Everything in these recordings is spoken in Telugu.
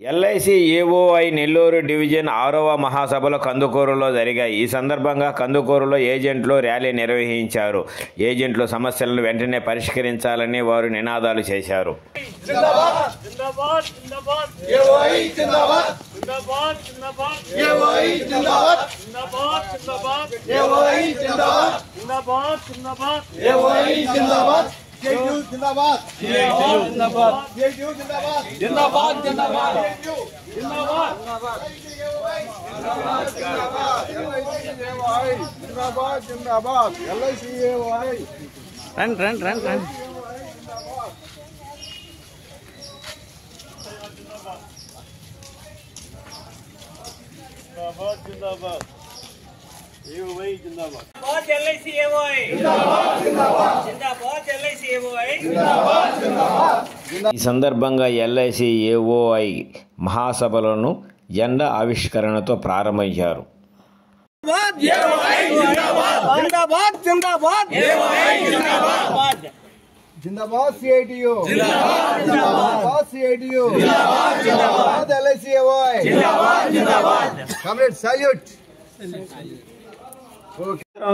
ఎల్ఐసి ఏఓఐ నెల్లూరు డివిజన్ 6వ మహాసభలు కందుకూరులో జరిగాయి. ఈ సందర్భంగా కందుకూరులో ఏజెంట్లు ర్యాలీ నిర్వహించారు. ఏజెంట్లు సమస్యలను వెంటనే పరిష్కరించాలని వారు నినాదాలు చేశారు. जिंदाबाद जिंदाबाद जिंदाबाद जिंदाबाद जिंदाबाद जिंदाबाद जिंदाबाद जिंदाबाद LIC AOI run run run run जिंदाबाद जिंदाबाद एओआई जिंदाबाद एलआईसी एओआई जिंदाबाद जिंदाबाद जिंदाबाद एलआईसी एओआई जिंदाबाद जिंदाबाद। ఈ సందర్భంగా ఎల్ఐసి ఏఓఐ మహాసభలను జెండా ఆవిష్కరణతో ప్రారంభించారు. जिंदाबाद सीआईटीयू जिंदाबाद सीआईटीयू जिंदाबाद एलआईसी एओआई जिंदाबाद कॉमरेड सैल्यूट।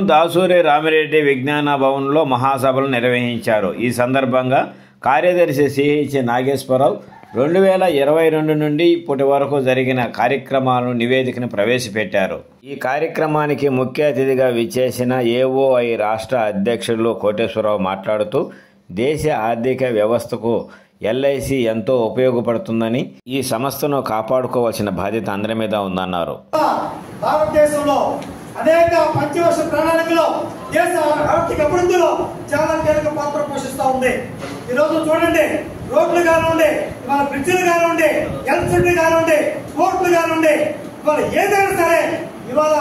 దాసూరి రామిరెడ్డి విజ్ఞాన భవన్లో మహాసభలు నిర్వహించారు. ఈ సందర్భంగా కార్యదర్శి సిహెచ్ నాగేశ్వరరావు 2022 నుండి ఇప్పటి వరకు జరిగిన కార్యక్రమాలను నివేదికను ప్రవేశపెట్టారు. ఈ కార్యక్రమానికి ముఖ్య అతిథిగా విచ్చేసిన ఏఓఐ రాష్ట్ర అధ్యక్షులు కోటేశ్వరరావు మాట్లాడుతూ దేశ ఆర్థిక వ్యవస్థకు ఎల్ఐసి ఎంతో ఉపయోగపడుతుందని, ఈ సంస్థను కాపాడుకోవాల్సిన బాధ్యత అందరి మీద ఉందన్నారు. భారతదేశంలో అనేక పంచవర్ష ప్రణాళికలో దేశ ఆర్థిక అభివృద్ధిలో చాలా కీలక పాత్ర పోషిస్తూ ఉంది. ఈ రోజు చూడండి, రోడ్లు కానివ్వండి, ఇవాళ బ్రిడ్జిలు కానివ్వండి, ఎలక్ట్రిసిటీ కానివ్వండి, పోర్టులు కానివ్వండి, ఇవాళ ఏదైనా సరే ఇవాళ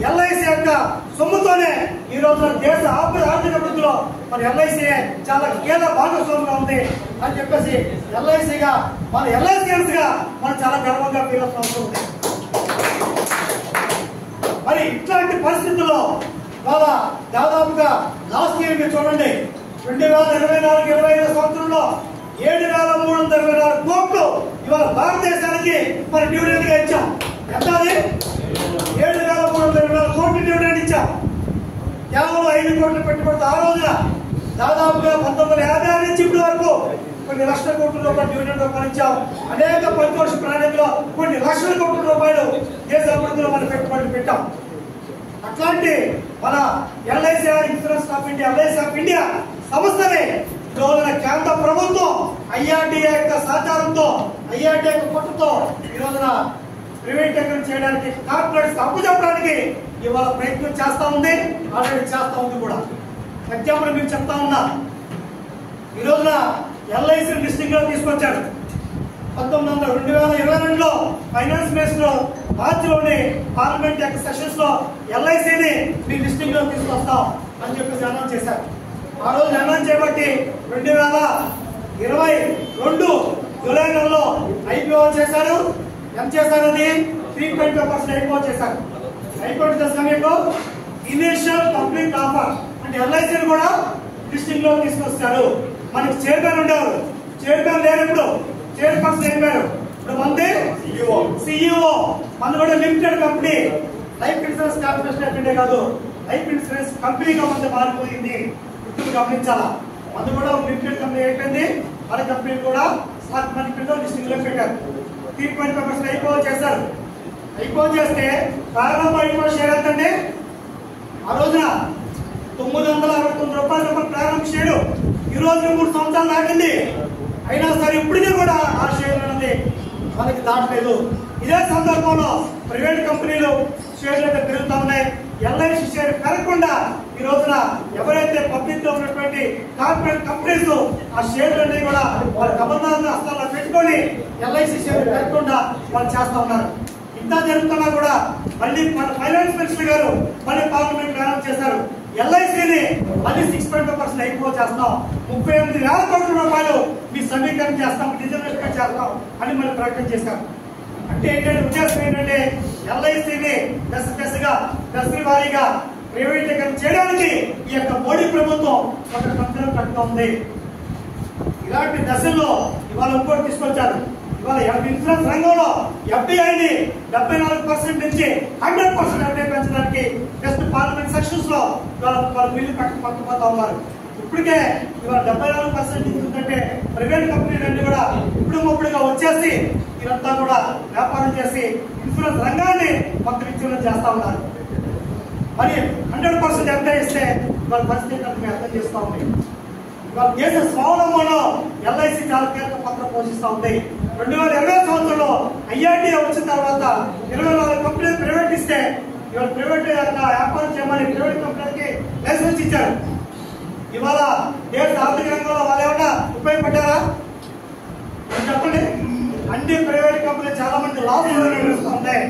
ఎల్ఐసి యొక్క సొమ్ముతోనే ఈ రోజు దేశ ఆర్థిక అభివృద్ధిలో మన ఎల్ఐసి చాలా కీలక భాగస్వామిగా ఉంది అని చెప్పేసి ఎల్ఐసిగా మన ఎల్ఐసియన్స్ గా మనం చాలా గర్వంగా ఫీల్ అవుతూ ఉంటుంది. మరి ఇట్లాంటి పరిస్థితుల్లో ఇవాళ దాదాపుగా లాస్ట్ ఇయర్ మీరు చూడండి 2024-25 సంవత్సరంలో 7,324 కోట్లు ఇవాళ భారతదేశానికి మరి డివిడెండ్ గా ఇచ్చాం. ఎంత? 7,324 కోట్లు డివిడెండ్ ఇచ్చాం. కేవలం 5 కోట్ల పెట్టుబడితో ఆ రోజున దాదాపుగా 1956 నుంచి ఇప్పటి వరకు కొన్ని లక్షల కోట్ల రూపాయలు డివిడెండ్ రూపాయలు ఇచ్చాం. అనేక పంచవర్ష ప్రణాళికలో కొన్ని లక్షల కోట్ల రూపాయలు దేశ అభివృద్ధిలో మనం పెట్టుబడులు పెట్టాం. అట్లాంటి మన LIC insurance of India, LIC of India సంస్థని ఈ రోజున కేంద్ర ప్రభుత్వం ఐఆర్డీఏ యొక్క సహకారంతో, ఐఆర్డీఏ యొక్క పొట్టుతో ఈ రోజున ప్రైవేటీకరణ చేయడానికి, కార్పొరేట్స్ అప్పు చెప్పడానికి ఇవాళ ప్రయత్నం చేస్తా ఉంది, ఆల్రెడీ చేస్తా ఉంది కూడా. ఎగ్జాంపుల్ మీకు చెప్తా ఉన్నా, ఈ రోజున ఎల్ఐసి లిస్టింగ్ లో తీసుకొచ్చాడు. 2022లో ఫైనాన్స్ మినిస్టర్ మార్చిలోని పార్లమెంట్ యొక్క సెషన్స్ లో ఎల్ఐసిని మీ లిస్టింగ్ లో తీసుకొస్తాం అని చెప్పేసి అనౌన్స్ చేశారు. ఆ రోజు అనౌన్స్ చేయబట్టి 2022 జూలై నెలలో ఐపీఓ చేశారు. ఎంత చేశారు? అది 3.5% ఐపీఓ చేశారు. ఐపీఓ సమయంలో ఇనిషియల్ పబ్లిక్ ఆఫర్ అంటే ఎల్ఐసిని కూడా లిస్టింగ్ లో తీసుకొస్తారు. మనకి చైర్మన్ ఉండేవారు, చైర్మన్ లేనప్పుడు చైర్పర్సన్ అయిపోయారు. ఇప్పుడు మంది సిఇఓ, మన కూడా limited company, life insurance corporation అంటే కాదు, లైఫ్ ఇన్సూరెన్స్ కంపెనీగా మంది మారిపోయింది. ఇప్పుడు గమనించాలా, మంది కూడా లిమిటెడ్ కంపెనీ అయిపోయింది. మన కంపెనీ కూడా స్టాక్ మార్కెట్ లో లిస్టింగ్ లో పెట్టారు. 3.5% ఐపీఓ చేశారు. ఐపీఓ చేస్తే ప్రారంభ ఐపీఓ షేర్ ఎంతండి? ఆ రోజున 969 రూపాయలు ప్రారంభ షేరు. ఈ రోజు 3 సంవత్సరాలు దాటింది. అయినా సరే ఇప్పటికీ కూడా ఆ షేర్ అనేది మనకి దాటలేదు. ఇదే సందర్భంలో ప్రైవేట్ కంపెనీలు షేర్లు అయితే పెరుగుతూ ఉన్నాయి. ఎల్ఐసి షేర్ పెరగకుండా ఈ రోజున ఎవరైతే పబ్లిక్ లో ఉన్నటువంటి కార్పొరేట్ కంపెనీస్ ఆ షేర్లన్నీ కూడా వాళ్ళ గవర్నర్ హస్తాల్లో పెట్టుకొని ఎల్ఐసి షేర్ పెరగకుండా వాళ్ళు చేస్తా ఉన్నారు. ఇంత జరుగుతున్నా కూడా మళ్ళీ మన ఫైనాన్స్ మినిస్టర్ గారు మళ్ళీ పార్లమెంట్ అనౌన్స్ చేశారు, ఎల్ఐసిని మళ్ళీ 6.5% ఐపీఓ చేస్తాం, 38,000 కోట్ల రూపాయలు మీ సమీకరణ చేస్తాం, రిజర్వేషన్ చేస్తాం అని మళ్ళీ ప్రకటన చేశారు. అంటే ఏంటంటే ఉద్దేశం ఏంటంటే ఎల్ఐసిని దశల వారీగా ప్రైవేటీకరణ చేయడానికి ఈ యొక్క మోడీ ప్రభుత్వం ఒక కంపెనీ కట్టుతూ ఉంది. ఇలాంటి దశల్లో ఇవాళ ఇంకోటి తీసుకొచ్చారు. ఇవాళ ఇన్సూరెన్స్ రంగంలో ఎఫ్డిఐని 74% నుంచి 100% ఎఫ్డిఐ పెంచడానికి నెక్స్ట్ పార్లమెంట్ సెక్షన్స్ లో వాళ్ళ బిల్లు పట్టుకుపోతా ఉన్నారు. ఇప్పటికే ఇవాళ 74% ఇస్తుందంటే ప్రైవేట్ కంపెనీలు అన్ని కూడా ఇప్పుడుగా వచ్చేసి వీరంతా కూడా వ్యాపారం చేసి ఇన్సూరెన్స్ రంగాన్ని మొత్తం ఇన్సూరెన్స్ చేస్తా ఉన్నారు. మరి 100% ఎఫ్డిఐ ఇస్తే వాళ్ళ పరిస్థితి అర్థం చేస్తూ ఉంది. ఇవాళ దేశ స్వావలంబనలో ఎల్ఐసి చాలా కీలక పాత్ర పోషిస్తూ ఉంది. 2020 సంవత్సరంలో ఐఆర్డీఏ వచ్చిన తర్వాత 24 కంపెనీలు ప్రైవేట్ ఇస్తే ఇవాళ ప్రైవేట్ వ్యాపారం చేయమని ప్రైవేట్ కంపెనీలకి లైసెన్స్ ఇచ్చారు. ఇవాళ దేశ ఆర్థిక రంగంలో వాళ్ళు ఏమన్నా ఉపయోగపడ్డారా చెప్పండి. అన్ని ప్రైవేట్ కంపెనీలు చాలా మంది లాభాలు నిర్వహిస్తున్నాయి.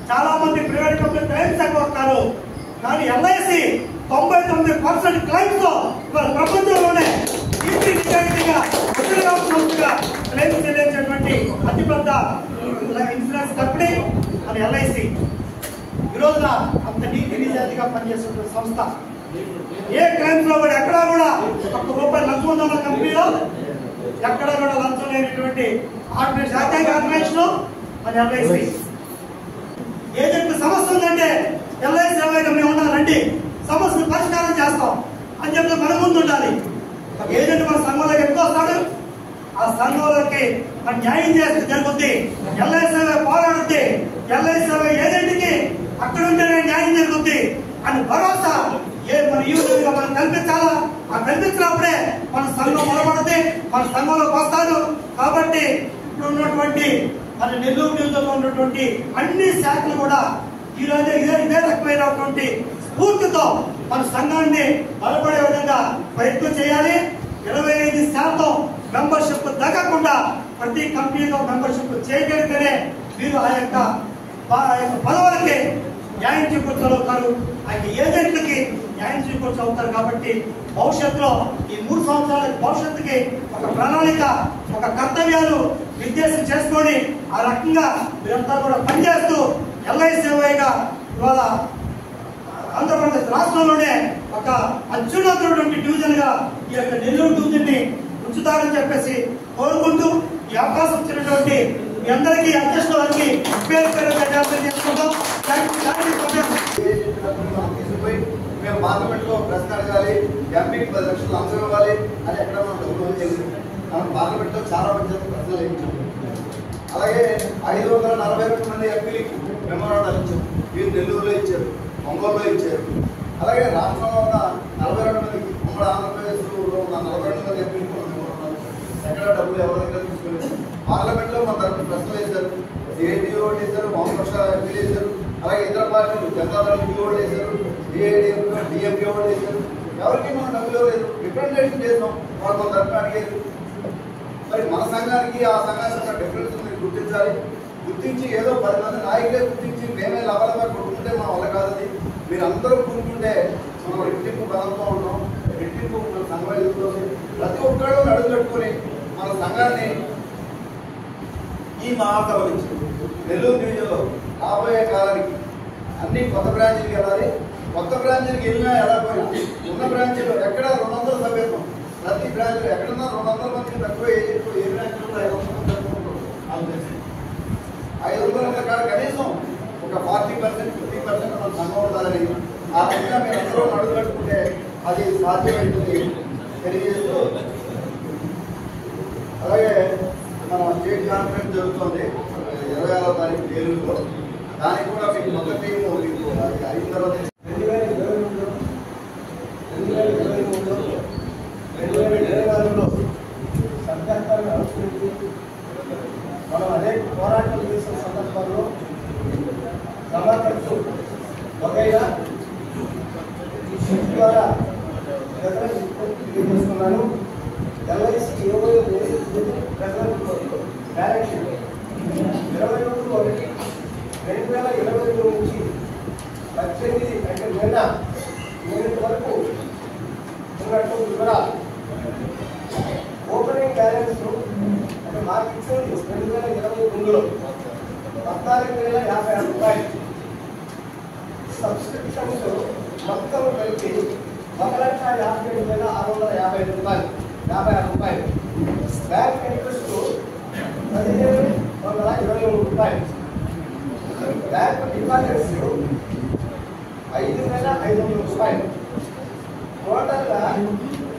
చాలా మంది ప్రైవేట్ కంపెనీలు క్లైమ్స్ ఎక్కువస్తారు. కానీ ఎల్ఐసి 99% క్లైమ్స్ తో ఇవాళ ప్రపంచంలోనే క్లైమ్స్ చెల్లించేటువంటి అతిపెద్ద ఇన్సూరెన్స్ కంపెనీ అది ఎల్ఐసి. ఈ రోజున అంత నీతి నిజాయితీగా పనిచేస్తున్న సంస్థ. ఏ క్లైమ్స్ లో కూడా ఎక్కడా కూడా ₹1 లంచం ఉన్న కంపెనీలో ఎక్కడ కూడా లంచం లేనటువంటి శాఖాయి ఆర్గనైజేషన్ అది ఎల్ఐసి. ఏజెంట్ సమస్య ఉందంటే ఎల్ఐసి మేము ఉన్నా రండి సమస్యను పరిష్కారం చేస్తాం అని చెప్పి మన ముందు ఉండాలి. ఏజెంట్ మన సంఘంలోకి ఎక్కువ వస్తాడు. ఆ సంఘంలోకి మన న్యాయం చేస్తే జరుగుద్ది. ఎల్ఐసి పోరాడుద్ది. ఎల్ఐసి ఏజెంట్కి అక్కడ ఉంటేనే న్యాయం జరుగుద్ది అని భరోసా మన యూనియన్గా మనం కల్పించాలా. ఆ కల్పించినప్పుడే మన సంఘం మొదలుపడుతుంది. మన సంఘంలోకి వస్తాడు. కాబట్టి ఇప్పుడు ఉన్నటువంటి మన నెల్లూరు నియోజకవర్గంలో ఉన్నటువంటి అన్ని శాఖలు కూడా ఈ రోజు ఇదే రకమైనటువంటి స్ఫూర్తితో మన సంఘాన్ని బలపడే విధంగా ప్రయత్నం చేయాలి. 25% మెంబర్షిప్ తగ్గకుండా ప్రతి కంపెనీలో మెంబర్షిప్ చేయగలిగితేనే మీరు ఆ యొక్క పదవులకి న్యాయం చేకూర్చగలుగుతారు. ఆ ఏజెంట్లకి న్యాయం చేకూర్చవుతారు. కాబట్టి భవిష్యత్తులో ఈ 3 సంవత్సరాల భవిష్యత్తుకి ఒక ప్రణాళిక, ఒక కర్తవ్యాలు నిర్దేశం చేసుకొని ఆ రకంగా మీరంతా కూడా పనిచేస్తూ ఎల్ఐసిగా ఇవాళ ఆంధ్రప్రదేశ్ రాష్ట్రంలోనే ఒక అత్యున్నతమైనటువంటి డివిజన్ గా ఈ యొక్క నెల్లూరు డివిజన్ ని ఉంచుతారని చెప్పేసి కోరుకుంటూ ఈ అవకాశం ఇచ్చినటువంటి మీ అందరికీ అధ్యక్షుల వారికి పేరు చేసుకుంటాం. మేము పార్లమెంట్ లో ప్రశ్న అడగాలి, ఎంపీకి 10 లక్షలు లంచం ఇవ్వాలి అని ఎక్కడ మనం పార్లమెంట్ లో చాలా మంది ప్రశ్నలు వేయించాం. అలాగే 542 మంది ఎంపీలకు మెమోరాండాలు ఇచ్చారు. వీరు నెల్లూరులో ఇచ్చారు, ఒంగోలులో ఇచ్చారు. అలాగే రాష్ట్రంలో ఉన్న 42 మందికి, ఉమ్మడి ఆంధ్రప్రదేశ్లో ఉన్న 42 మంది ఎంపీలకు మెమోరాండాలు ఎక్కడ డబ్బులు ఎవరి దగ్గర తీసుకోలేదు. పార్లమెంట్ లో మన తరఫున ప్రశ్నలు వేశారు. సిఐటి ఓటు వేశారు, వామపక్ష ఎంపీలు వేశారు. అలాగే ఇతర పార్టీలు జనతాదళ ఓటు వేశారు, డిఎంకే ఓటు వేశారు. ఎవరికి మనం డబ్బులు ఇవ్వలేదు. రిప్రజెంటేషన్ చేసాం, వాళ్ళు మన తరఫున అడిగారు. మరి మన సంఘానికి ఆ సంఘానికి ఉన్న డిఫరెన్స్ మీరు గుర్తించాలి. గుర్తించి ఏదో 10 మంది నాయకులే గుర్తించి మేమే లవలగా కొట్టుకుంటే మన వల్ల కాదని మీరు అందరూ కూరుకుంటే మనం రెట్టింపు బలంతో ఉంటాం. రెట్టింపు మన సంఘం ఎదుగుతుంది. ప్రతి ఒక్కరు అడుగు పెట్టుకుని మన సంఘాన్ని ఈ మహాసభ నుంచి నెల్లూరు డివిజన్లో రాబోయే కాలానికి అన్ని కొత్త బ్రాంచీలకు వెళ్ళాలి. కొత్త బ్రాంచీలకు వెళ్ళినా ఎలా పోయినా ఉన్న బ్రాంచీలో ఎక్కడ 200 సభ్యత్వం ప్రతి బ్రాంచ్లో ఎక్కడన్నా 200 మందికి తక్కువ ఏ బ్రాంచ్లో 500 మంది తక్కువ ఉంటుంది. 500 మంది కాదు, కనీసం ఒక 40%, 50% మన సంఘం ఉండాలని ఆ రకంగా మీరు అందరూ అడుగు పెట్టుకుంటే అది సాధ్యమవుతుంది తెలియజేస్తూ, అలాగే మన స్టేట్ కాన్ఫరెన్స్ జరుగుతుంది 26వ తారీఖు ఏలూరులో. దానికి కూడా మీకు మొదటి టీము మీకు అయిన తర్వాత 2024లో సత్యాన్ని అనుసరించి మనం అనేక పోరాటాలు చేసిన సందర్భంలో సమాజంతో ఒకైనా ద్వారా తెలియజేస్తున్నాను. ఎల్ఐసి 2022 నుంచి 18 అంటే నిన్న వరకు ఉన్నట్టు వివరాలు ఓపెనింగ్ బ్యాలెన్స్ అంటే మాకు ఇచ్చింది 2022లో 14,050 రూపాయలు. సబ్స్క్రిప్షన్స్ మొత్తం కలిపి 1,57,650 రూపాయలు, 56 రూపాయలు. బ్యాంక్ ఇంట్రెస్ట్ 15,000 రూపాయలు. బ్యాంక్ డిపాజిట్స్ 5,500 రూపాయలు. టోటల్గా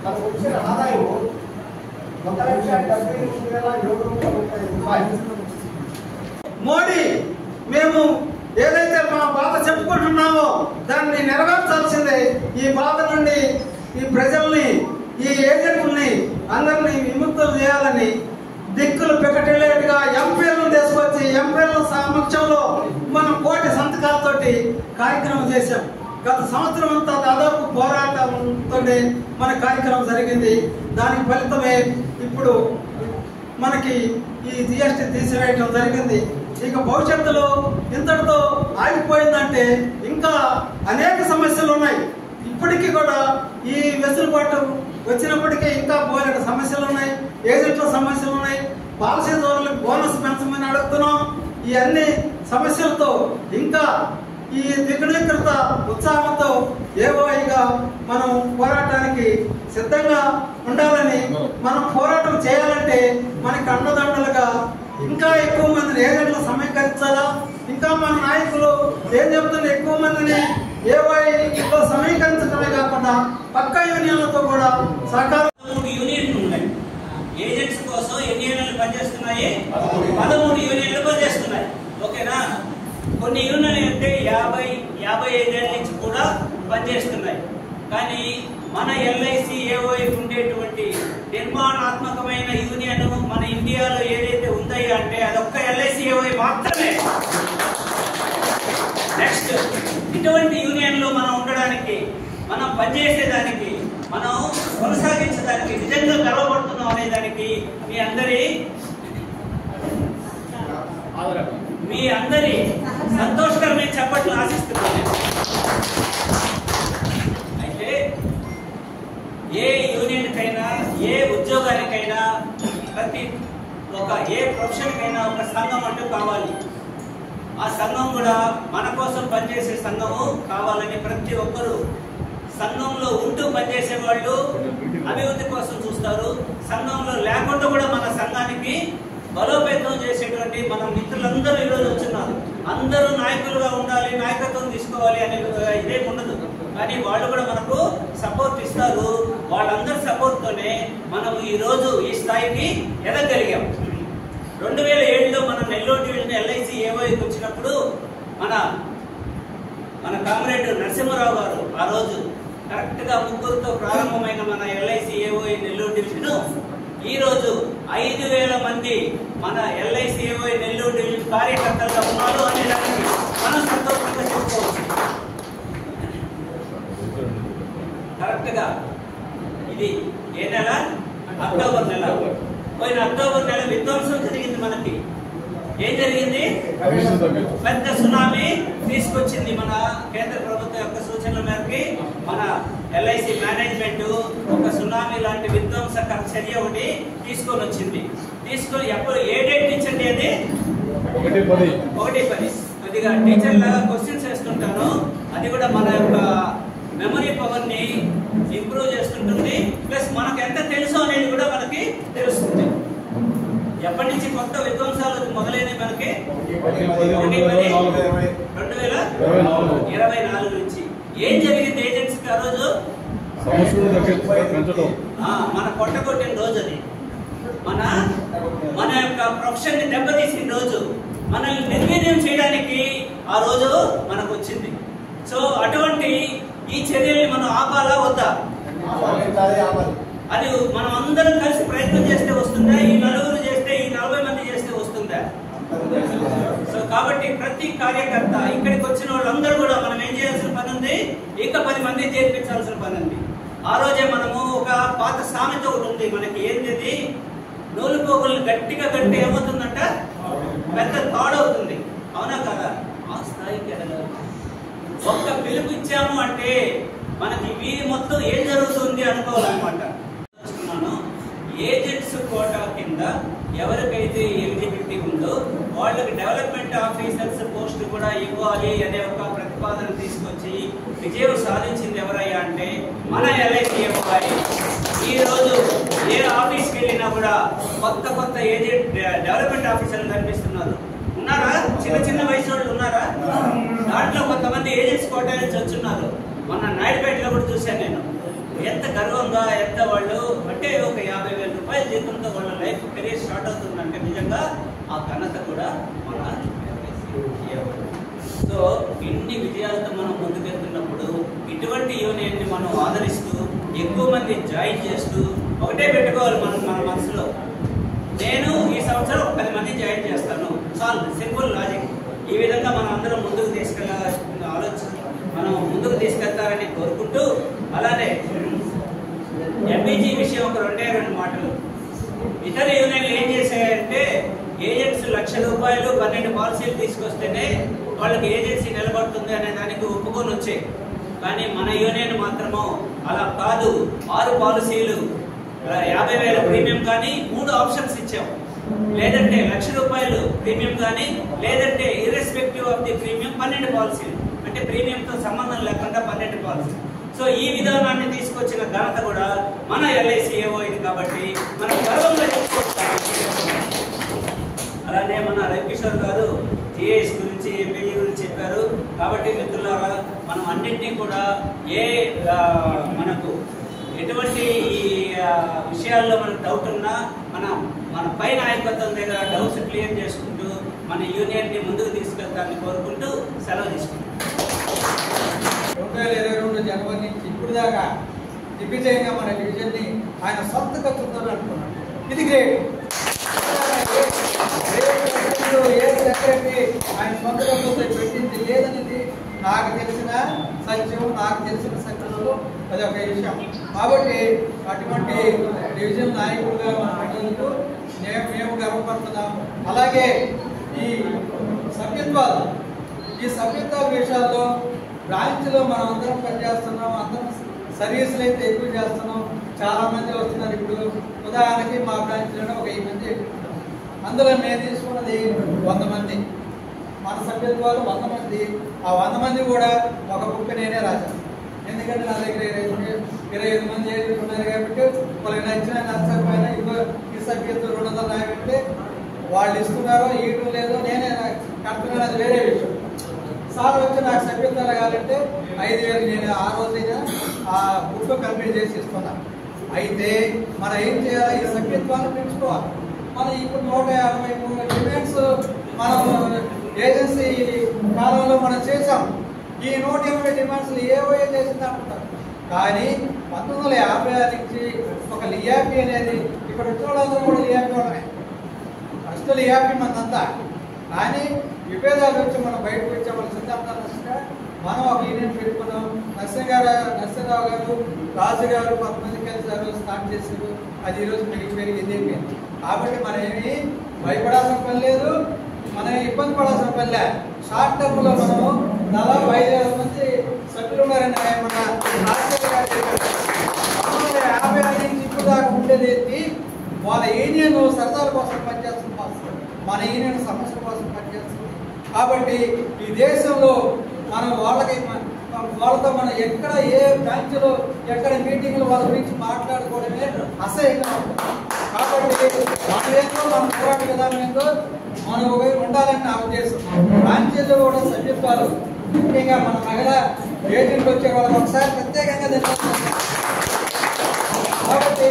మనకు వచ్చిన ఆదాయం 1,73,730 రూపాయలు. మోడీ మేము ఏదైతే మా బాధ చెప్పుకుంటున్నామో దాన్ని నెరవేర్చాల్సిందే. ఈ బాధ నుండి ఈ ప్రజల్ని, ఈ ఏజెంట్లని అందరినీ విముక్తులు చేయాలని దిక్కులు పెకటిలేటుగా ఎంపీలను తీసుకొచ్చి ఎంపీల సమక్షంలో మనం కోటి సంతకాలతోటి కార్యక్రమం చేశాం. గత సంవత్సరం అంతా దాదాపు పోరాటంతో మన కార్యక్రమం జరిగింది. దానికి ఫలితమే ఇప్పుడు మనకి ఈ జిఎస్టీ తీసివేయటం జరిగింది. ఇక భవిష్యత్తులో ఇంతటితో ఆగిపోయిందంటే ఇంకా అనేక సమస్యలు ఉన్నాయి. ఇప్పటికీ కూడా ఈ వెసులుబాటు వచ్చినప్పటికీ ఇంకా పోలేని సమస్యలు ఉన్నాయి. ఏజెంట్ల సమస్యలు ఉన్నాయి. పాలసీదారులకు బోనస్ పెంచమని అడుగుతున్నాం. ఈ అన్ని సమస్యలతో ఇంకా ఈ ద్విగుణీకృత ఉత్సాహంతో ఏవోగా మనం పోరాటానికి సిద్ధంగా ఉండాలని, మనం పోరాటం చేయాలంటే మనకి అండదండలుగా ఇంకా ఎక్కువ మందిని ఏజెంట్లు సమీకరించాలా. ఇంకా మన నాయకులు ఏం చెబుతున్న ఎక్కువ మందిని ఏవైలో సమీకరించడమే కాకుండా పక్క యూనియన్లతో కూడా సహకారం. 13 యూనియన్లు ఉన్నాయి. ఏజెంట్స్ కోసం ఎన్ని యూనియన్లు పనిచేస్తున్నాయి? 13 యూనియన్లు పనిచేస్తున్నాయి. ఓకేనా? కొన్ని యూనియన్లు అంటే 50-55 ఏళ్ళ నుంచి కూడా పనిచేస్తున్నాయి. కానీ మన ఎల్ఐసి ఏఓఐ ఉండేటువంటి నిర్మాణాత్మకమైన యూనియన్ మన ఇండియాలో ఏదైతే ఉందో అంటే అదొక్క ఎల్ఐసి ఏఓఐ మాత్రమే. నెక్స్ట్, ఇటువంటి యూనియన్లో మనం ఉండడానికి, మనం పనిచేసేదానికి, మనం కొనసాగించడానికి నిజంగా గర్వపడుతున్నాం అనే దానికి మీ అందరి సంతోషకరమైన చప్పట్లు ఆశిస్తున్నాను. అయితే ఏ యూనియన్కైనా, ఏ ఉద్యోగానికైనా, ఏ ప్రొఫెషన్కైనా ఒక సంఘం అంటూ కావాలి. ఆ సంఘం కూడా మన కోసం పనిచేసే సంఘము కావాలని ప్రతి ఒక్కరూ సంఘంలో ఉంటూ పనిచేసే వాళ్ళు అభివృద్ధి కోసం చూస్తారు. సంఘంలో లేకుండా కూడా మన సంఘానికి బలోపేతం చేసేటువంటి మన మిత్రులందరూ ఈరోజు వచ్చినారు. అందరూ నాయకులుగా ఉండాలి, నాయకత్వం తీసుకోవాలి అనే ఇదేం ఉండదు. కానీ వాళ్ళు కూడా మనకు సపోర్ట్ ఇస్తారు. వాళ్ళందరి సపోర్ట్తోనే మనం ఈరోజు ఈ స్థాయికి ఎదగలిగాం. 2007లో మన నెల్లూరు డివిజన్ ఎల్ఐసి ఏఓఐకి వచ్చినప్పుడు మన కామ్రేడ్ నరసింహారావు గారు ఆ రోజు కరెక్ట్గా 3 ప్రారంభమైన మన ఎల్ఐసి ఏఓఐ నెల్లూరు డివిజన్ ఈ రోజు 5,000 మంది మన ఎల్ఐసి ఏఓఐ నెల్లూరు డివిజన్ కార్యకర్తలుగా ఉన్నారు అనే దానికి మనం సంతోషంగా చెప్పుకోవచ్చు. కరెక్ట్గా ఇది ఏ నెల? అక్టోబర్ నెల. పోయిన అక్టోబర్ నెల విధ్వంసం జరిగింది. మనకి ఏం జరిగింది? పెద్ద సునామీ తీసుకొచ్చింది. మన కేంద్ర ప్రభుత్వం యొక్క సూచనల మేరకి మన ఎల్ఐసి మేనేజ్మెంట్ ఒక సునామీ లాంటి విధ్వంసకర చర్య ఒకటి తీసుకొని వచ్చింది. ఎప్పుడు ఏ డేట్ ఇచ్చండి? అది 1/10. కొద్దిగా టీచర్ లాగా క్వశ్చన్స్ వేస్తుంటాను. అది కూడా మన యొక్క మెమరీ పవర్ ని ఇంప్రూవ్ చేస్తుంటుంది. ప్లస్ మనకు ఎంత తెలుసో అనేది కూడా మనకి తెలుస్తుంది. ఎప్పటి నుంచి కొత్త విధ్వంసాలు మొదలైనవి మనకి 2024 నుంచి. ఏం జరిగింది ఏజెంట్స్ కి ఆ రోజు? మన కొట్టగొట్టిన రోజు అది. మన యొక్క ప్రొఫెషన్ ని దెబ్బతీసిన రోజు, మనల్ని నిర్వీర్యం చేయడానికి ఆ రోజు మనకు వచ్చింది. సో అటువంటి ఈ చర్యల్ని మనం ఆపాలా వద్దా? అది మనం అందరం కలిసి ప్రయత్నం చేస్తే వస్తుందా? ఈ 4 చేస్తే, ఈ 40 మంది చేస్తే వస్తుందా? సో కాబట్టి ప్రతి కార్యకర్త, ఇక్కడికి వచ్చిన వాళ్ళందరూ కూడా మనం ఏం చేయాల్సిన పని ఉంది? ఇంకా 10 మంది చేర్పించాల్సిన పని ఉంది. ఆ రోజే మనము ఒక పాత సామెత ఒకటి ఉంది మనకి. ఏంటిది? నూలు పోగులు గట్టిగా గట్టి ఏమవుతుందంట? పెద్ద తాడవుతుంది. అవునా కదా? ఆ స్థాయికి ఎదగాలి. ఒక్క పిలుపు ఇచ్చాము అంటే మనకి వీరి మొత్తం ఏం జరుగుతుంది అనుకోవాలన్నమాట. ఏజెంట్స్ కోటా కింద ఎవరికైతే ఎలిజిబిలిటీ ఉందో వాళ్ళకి డెవలప్మెంట్ ఆఫీసర్స్ పోస్ట్ కూడా ఇవ్వాలి అనే ఒక ప్రతిపాదన తీసుకొచ్చి విజయం సాధించింది ఎవరయ్యా అంటే మన LICMO. ఈ రోజు ఏ ఆఫీస్కి వెళ్ళినా కూడా కొత్త ఏజెంట్ డెవలప్మెంట్ ఆఫీసర్లు కనిపిస్తున్నారు. ఉన్నారా? చిన్న చిన్న వయసు వాళ్ళు ఉన్నారా? దాంట్లో కొంతమంది ఏజెంట్స్ కోటా నుంచి వచ్చున్నారు. మొన్న నాయుడుపేటలో కూడా చూశాను నేను. ఎంత గర్వంగా ఎంత వాళ్ళు అంటే ఒక 50,000 రూపాయల జీతంతో వాళ్ళ లైఫ్ కెరీర్ స్టార్ట్ అవుతుందంటే నిజంగా ఆ ఘనత కూడా మన సో ఇన్ని విజయాలతో మనం ముందుకెళ్తున్నప్పుడు ఇటువంటి యూనియన్ని మనం ఆదరిస్తూ ఎక్కువ మంది జాయిన్ చేస్తూ ఒకటే పెట్టుకోవాలి మన మనసులో, నేను ఈ సంవత్సరం 10 మంది జాయిన్ చేస్తాను చాలు. Simple logic. ఈ విధంగా మనం అందరం ముందుకు తీసుకెళ్ళాల్సిన ఆలోచన మనం ముందుకు తీసుకెళ్తారని కోరుకుంటూ, అలానే MBG విషయం ఒక 2 మాటలు. ఇతర యూనియన్లు ఏం చేశాయంటే ఏజెంట్స్ ₹1,00,000 12 పాలసీలు తీసుకొస్తేనే వాళ్ళకి ఏజెన్సీ నిలబడుతుంది అనే దానికి ఒప్పుకొని వచ్చాయి. కానీ మన యూనియన్ మాత్రము అలా కాదు. 6 పాలసీలు 50,000 ప్రీమియం కానీ 3 ఆప్షన్స్ ఇచ్చాం. లేదంటే ₹1,00,000 ప్రీమియం కానీ, లేదంటే ఇర్రెస్పెక్టివ్ ఆఫ్ ది ప్రీమియం 12 పాలసీలు, అంటే ప్రీమియంతో సంబంధం లేకుండా 12 పాలసీలు. సో ఈ విధానాన్ని తీసుకొచ్చిన ఘనత కూడా మన LICMO ఇది. కాబట్టి మనం గర్వంగా చెప్పుకుంటాం. అలానే మన రవికిషోర్ గారు GIS గురించి MBG గురించి చెప్పారు. కాబట్టి మిత్రులారా మనం అన్నింటినీ కూడా మనకు ఎటువంటి విషయాల్లో మనకు డౌట్ ఉన్నా మన పై నాయకత్వం దగ్గర డౌట్స్ క్లియర్ చేసుకుంటూ మన యూనియన్ని ముందుకు తీసుకెళ్తామని కోరుకుంటూ సెలవు తీసుకుంటాం. 2022 జనవరి నుంచి ఇప్పుడు దాకా దిగ్విజయంగా మన డివిజన్ని ఆయన సొంత ఖర్చుతో అనుకున్నాడు. ఇది గ్రేట్. ఏ సెక్రటరీ ఆయన సొంత ఖర్చుతో పెట్టింది లేదనేది నాకు తెలిసిన సత్యం, నాకు తెలిసిన సత్యంలో అది ఒక విషయం. కాబట్టి అటువంటి డివిజన్ నాయకులుగా మనం మేము గర్వపడుతున్నాం. అలాగే ఈ సభ్యత్వాల విషయాల్లో బ్రాంచ్లో మనం అందరం పనిచేస్తున్నాం. అందరం సర్వీసులు అయితే ఎక్కువ చేస్తున్నాం. చాలా మంది వస్తున్నారు. ఇప్పుడు ఉదాహరణకి మా బ్రాంచ్లోనే ఒక 1000 మంది ఎక్కువ. అందులో మేము తీసుకున్నది 100 మంది. మన సభ్యత్వాలు 100 మంది. ఆ 100 మంది కూడా ఒక బుక్ నేనే రాశాను. ఎందుకంటే నా దగ్గర 25 మంది ఉన్నారు కాబట్టి వాళ్ళకి నచ్చకపోయినా ఈ సభ్యత్వం 200 రాయబెట్టి వాళ్ళు ఇస్తున్నారో ఇవ్వడం లేదో నేనే కడుతున్నాను, అది వేరే విషయం. సార్ వచ్చి నాకు సభ్యత్వాలు కావాలంటే 5,000 నేను ఆ రోజైనా ఆ బుక్ కంప్లీట్ చేసి ఇస్తున్నాను. అయితే మనం ఏం చేయాలి? ఈ సభ్యత్వాన్ని పెంచుకోవాలి. మనం ఇప్పుడు 153 డిమాండ్స్ మనం ఏజెన్సీ కాలంలో మనం చేసాం. ఈ 180 డిమాండ్స్లు ఏవో చేసింది అనుకుంటారు. కానీ 1956 నుంచి ఒక లియాపీ అనేది ఇక్కడ వచ్చేవాళ్ళందరూ కూడా లియాపీ వాళ్ళమే. ఫస్ట్ లియాపీ మందంతా. కానీ విభేదాలు వచ్చి మనం బయటకు వచ్చే వాళ్ళ సిద్ధాంతాలు నష్టంగా మనం ఒక యూనియన్ పెట్టుకున్నాం. నరసింహరావు గారు, రాజు గారు 10 మంది కలిసి స్టార్ట్ చేశారు. అది ఈరోజు పెరిగి ఎదిగిపోయింది. కాబట్టి మనం ఏమి భయపడాల్సిన పని లేదు, మనం ఇబ్బంది పడాల్సిన పని లేదు. షార్ట్ టర్మ్లో మనము 45,000 మంది సభ్యులు ఉన్నారని మన రాజశేఖర్ గారు చెప్పారు. 1956 నుంచి ఇప్పుడు దాకా ఉండేది ఏంటి? వాళ్ళ యూనియన్ సరదాల కోసం పనిచేస్తుంది, మన యూనియన్ సమస్యల కోసం పనిచేస్తుంది. కాబట్టి ఈ దేశంలో మనం వాళ్ళతో మనం ఎక్కడ ఏ బ్రాంచ్లో ఎక్కడ మీటింగ్లు వాళ్ళ గురించి మాట్లాడుకోవడమే అసహ్యంగా ఉంటుంది. కాబట్టి మనమేందో మన పోరాట విధానం ఏందో మనం ఉండాలని నా ఉద్దేశం. బ్రాంచీల్లో కూడా సభ్యత్వాలు ముఖ్యంగా మన మహిళా ఏజెంట్లు వచ్చే వాళ్ళకి ఒకసారి ప్రత్యేకంగా తెలియజేస్తారు. కాబట్టి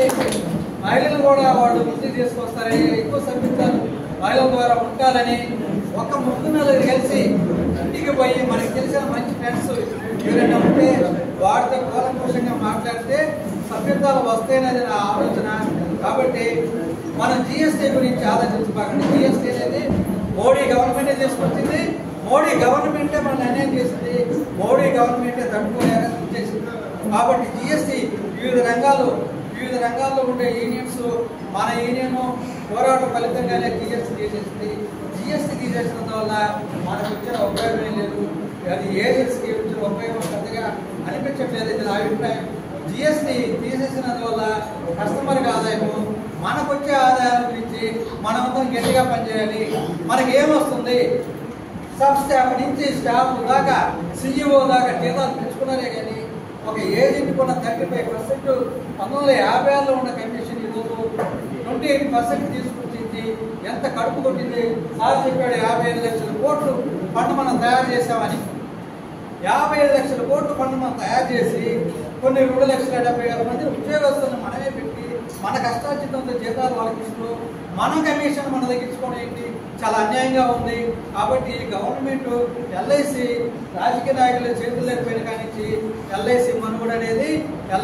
మహిళలు కూడా వాళ్ళు వృద్ధి తీసుకొస్తారని ఎక్కువ సభ్యత్వాలు మహిళల ద్వారా ఉంటారని ఒక ముగ్గురు నలుగురు కలిసి ఇంటికి పోయి మనకి తెలిసిన మంచి ఫ్రెండ్స్ ఎవరైనా ఉంటే వాటితో కూలంకషంగా మాట్లాడితే సభ్యత్వాలు వస్తాయనేది నా ఆలోచన. కాబట్టి మనం GST గురించి ఆలోచించబాకండి. GST అనేది మోడీ గవర్నమెంటే తీసుకొచ్చింది. మోడీ గవర్నమెంటే మన నిర్ణయం చేసింది. మోడీ గవర్నమెంటే తట్టుకోలేక చేసింది. కాబట్టి GST వివిధ రంగాల్లో ఉండే యూనియన్స్ మన యూనియన్ పోరాట ఫలితంగానే GST తీసేసింది. GST తీసేసిన వల్ల మనకు వచ్చిన ఉపయోగం లేదు. అది ఏజెన్సీకి వచ్చిన ఉపయోగం పెద్దగా అనిపించట్లేదు. ఇది నా అభిప్రాయం. GST తీసేసినందువల్ల కస్టమర్కి ఆదాయము, మనకు వచ్చే ఆదాయాల గురించి మనమందరం గట్టిగా పనిచేయాలి. మనకి ఏమొస్తుంది, సబ్ స్టాఫ్ నుంచి స్టాఫ్ దాకా CEO దాకా జీతాలు పెంచుకున్నారే కానీ ఒక ఏజెంట్కి ఉన్న 35% 1950లో ఉన్న కమిషన్ ఈరోజు 28% తీసుకొచ్చింది. ఎంత కడుపు కొట్టింది. సార్ చెప్పాడు 55 లక్షల కోట్లు ఫండ్ మనం తయారు చేసామని. 55 లక్షల కోట్లు ఫండ్ మనం తయారు చేసి కొన్ని 2,70,000 మంది ఉద్యోగస్తులను మనమే పెట్టి మన కష్టార్జితంతో జీతాలు వాళ్ళకి ఇస్తూ మనం కమిషన్ మన తగ్గించుకోవడం ఏంటి, చాలా అన్యాయంగా ఉంది. కాబట్టి గవర్నమెంట్ LIC రాజకీయ నాయకుల చేతులు లేకపోయిన కానించి LIC మనుగడ అనేది,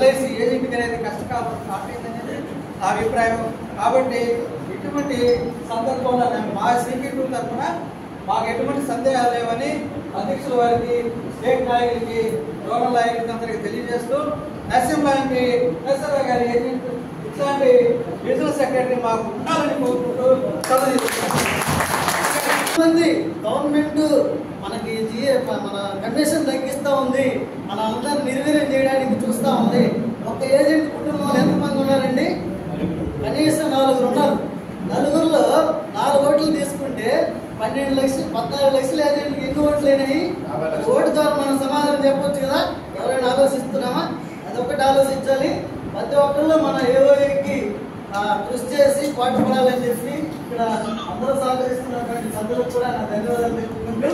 LIC ఏజెంట్ అనేది కష్టకాలం స్టార్ట్ అయిందనేది నా అభిప్రాయం. కాబట్టి ఇటువంటి సందర్భంలో మా CP2 తరఫున మాకు ఎటువంటి సందేహాలు లేవని అధ్యక్షుల వారికి, స్టేట్ నాయకులకి, జోనల్ నాయకులకి అందరికీ తెలియజేస్తూ నరసింహ గారి ఏజెంట్ ఇట్లాంటి బిజినెస్ సెక్రటరీ మాకు ఉండాలని కోరుకుంటూ మంది గవర్నమెంట్ మనకి మన కమిషన్ తగ్గిస్తూ ఉంది, మన అందరిని నిర్వీర్యం చేయడానికి చూస్తూ ఉంది. ఒక ఏజెంట్ కుటుంబంలో ఎంతమంది ఉన్నారండి? కనీసం 4 ఉన్నారు. 4లో 4 ఓట్లు తీసుకుంటే 12 లక్షలు 14 లక్షల ఏజెంట్కి ఎన్ని ఓట్లు అయినాయి? ఓటు ద్వారా మనం సమాధానం చెప్పొచ్చు కదా. ఎవరైనా ఆలోచిస్తున్నామా? అదొకటి ఆలోచించాలి. ప్రతి ఒక్కళ్ళు మన ఏఓఏకి కృషి చేసి పాటుపడాలని చెప్పి ఇక్కడ అందరూ సహకరిస్తున్నటువంటి సభ్యులకు కూడా నా ధన్యవాదాలు తెలుపుకుంటూ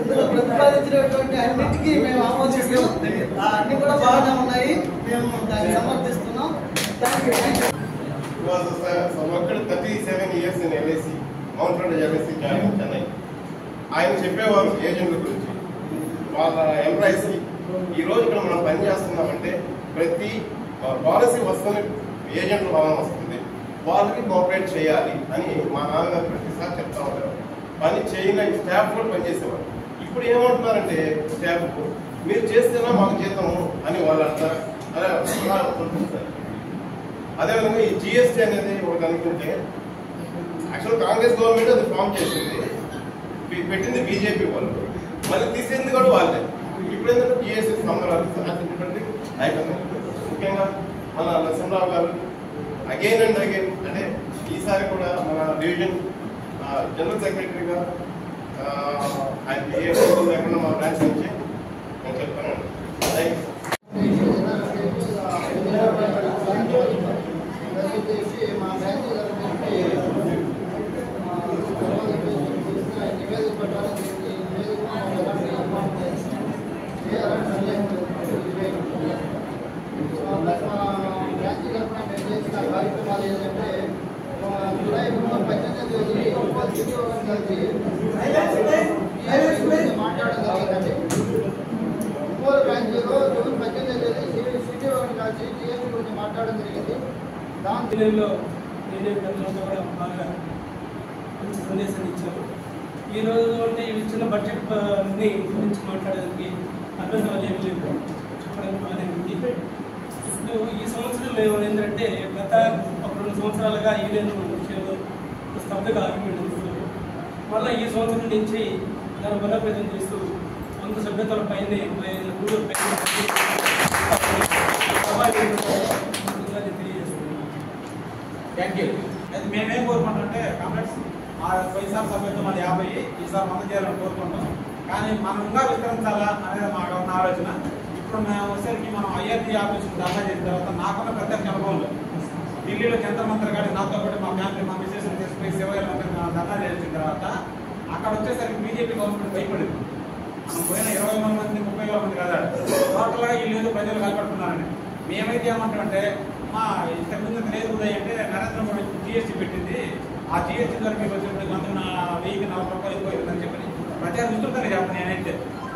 ఇందులో ప్రతిపాదించినటువంటి అన్నిటికీ మేము ఆమోదిస్తాం. అన్ని కూడా బాగానే ఉన్నాయి, మేము దాన్ని సమర్థిస్తున్నాం. Thank you. was worked 37 years in LIC, Mount Road LIC, Chennai. ఆయన చెప్పేవారు ఏజెంట్ల గురించి, వాళ్ళ ఎంప్లాయీస్ ఈ రోజు ఇక్కడ మనం పని చేస్తున్నామంటే ప్రతి పాలసీ వస్తుంది, ఏజెంట్ల భావన వస్తుంది, వాళ్ళకి కోఆపరేట్ చేయాలి అని మా నాన్నగారు ప్రతిసారి చెప్తా ఉంటారు. పని చేయని స్టాఫ్ కూడా పనిచేసేవారు. ఇప్పుడు ఏమంటున్నారంటే స్టాఫ్ మీరు చేస్తేనా మాకు జీతము అని వాళ్ళు అంటారు. అదేవిధంగా ఈ GST అనేది ఒకటి అనుకుంటే యాక్చువల్ కాంగ్రెస్ గవర్నమెంట్ అది ఫామ్ చేసింది, పెట్టింది BJP వాళ్ళు, మళ్ళీ తీసేది కూడా వాళ్ళే. ఇప్పుడు ఏంటంటే GST సంబరాలు ముఖ్యంగా మన నరసింహరావు గారు అగైన్ అండ్ అగైన్ అంటే ఈసారి కూడా మన డివిజన్ జనరల్ సెక్రటరీగా ఆయన ఏ లేకుండా మా బ్రాంచ్ నుంచి నేను చెప్తాను. థ్యాంక్ మా బ్యాంకు నివేదిక పెట్టాలని బ్యాంకు తరఫున మేము చేసిన కార్యక్రమాలు ఏంటంటే జూలై 18 మాట్లాడడం జరిగిందండి. ఒంగోలు బ్యాంకులో జూన్ 18 సిటీ కలిసి GST గురించి మాట్లాడడం జరిగింది. జిల్లాలో నేనే కూడా బాగా మంచి సందేశాన్ని ఇచ్చారు. ఈ రోజు అంటే ఇచ్చిన బడ్జెట్ గురించి మాట్లాడడానికి అభ్యంతరాలు ఏమి లేవు, చెప్పడానికి బాగానే ఉంది. ఇప్పుడు ఈ సంవత్సరం మేము ఏంటంటే గత 2 సంవత్సరాలుగా ఈవేను విషయంలో స్తబ్దగా ఆగిపోయింది. మళ్ళీ ఈ సంవత్సరం నుంచి దాన్ని బలోపేతం చేస్తూ వంద సభ్యతల పైనే థ్యాంక్ యూ. అది మేమేం కోరుకుంటామంటే కాంప్లెక్స్ పోయినసారి సభ్యత్వం అది 50, ఈసారి 100 చేయాలని కోరుకుంటాం. కానీ మనం ఇంకా విస్తరించాలా అనేది మాకు ఉన్న ఆలోచన. ఇప్పుడు మేము వచ్చేసరికి మనం IRD ఆఫీస్ ధర్నా చేసిన తర్వాత నాకున్న ప్రత్యేక అనుభవంలో ఢిల్లీలో జంతర్ మంతర్ కానీ నాతో పాటు మా ఫ్యామిలీ మా మిసెస్ తీసుకుని 70,000 మంది ధర్నా చేసిన తర్వాత అక్కడ వచ్చేసరికి BJP గవర్నమెంట్ భయపడింది. మనం పోయిన 20,000 మంది 30,000 మంది కదా టోటల్గా వీళ్ళు ప్రజలు కలపడుతున్నారని. మేమైతే ఏమంటామంటే మా ఇంతకుముందు లేదు ఉదయం అంటే నరేంద్ర మోడీ GST పెట్టింది, ఆ GST ద్వారా మీకు వచ్చినప్పుడు 1,040 రూపాయలు ఎక్కువైందని చెప్పి ప్రచారం ఇస్తుంటారు చెప్పండి. నేనైతే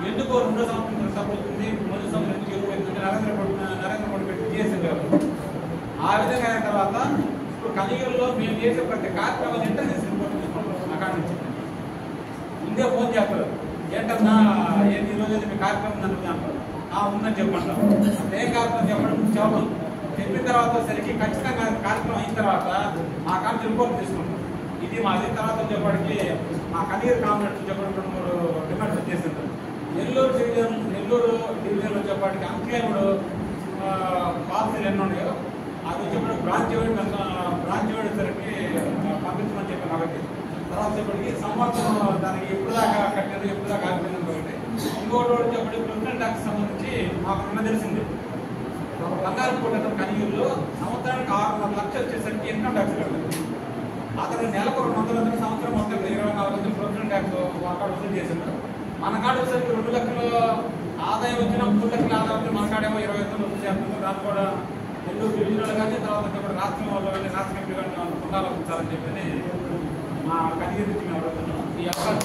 ఎందుకో 2వ సంవత్సరం తప్పుతుంది, మొదటి సంవత్సరం ఎందుకు ఎక్కువైందంటే నరేంద్ర మోడీ పెట్టి GST గారు ఆ విధంగా అయిన తర్వాత ఇప్పుడు కలియుగంలో మేము చేసే ప్రతి కార్యక్రమాలు ఇంటర్నెట్ రిపోర్ట్ తీసుకుంటాం. అక్కడి నుంచి ముందే ఫోన్ చేస్తారు, ఏంటన్నా ఏంటి ఈరోజు మీ కార్యక్రమం నన్ను అంటారు. ఉందని చెప్పంటాం. ఏ కార్యక్రమం చెప్పడం చెప్పిన తర్వాత సరికి ఖచ్చితంగా కార్యక్రమం అయిన తర్వాత మా కాంతి రిపోర్ట్ తీసుకుంటాం. ఇది మాది తర్వాత చెప్పడానికి మా కనీర్ కాంగ్రెస్ చెప్పడం 2-3 డిమాండ్స్ వచ్చేసింది. నెల్లూరు డివిజన్లో చెప్పడానికి అన్క్లైమ్డ్ పాలసీలు ఎన్ని ఉన్నాయో అది వచ్చేప్పుడు బ్రాంచ్ సరికి పంపించమని చెప్పాను కాబట్టి తర్వాత ఇప్పటికి సంవత్సరం దానికి ఎప్పుడు దాకా కట్టారు ఎప్పుడు దాకా ఆగిపోయింది కాబట్టి ఇంకోటి వచ్చేప్పటికి ప్రిన్సిపల్ ట్యాక్స్ సంబంధించి మాకు నిన్న తెలిసింది బంగారుపూట కనియూరులో సంవత్సరానికి 6.5 లక్షలు వచ్చేసరికి ఇన్కమ్ ట్యాక్స్ కట్టారు. అతను నెలకు 200 సంవత్సరం మొత్తం 24 లక్షలు ప్రొవిజనల్ ట్యాక్స్ వాళ్ళ వసూలు చేసింది. మన కాడ వచ్చేసరికి 2 లక్షలు ఆదాయం వచ్చిన 3 లక్షల ఆదాయం మన కాడేమో 20 లక్షలు వసూలు చేస్తుంది. దాన్ని కూడా రెండు డివిజన్లు కానీ తర్వాత రాష్ట్రం వాళ్ళు కానీ రాష్ట్ర కమిటీ కానీ పునరాలోచించాలని చెప్పి మా కనిగిరి నుంచి మేము అడుగుతున్నాం. ఈ అవకాశం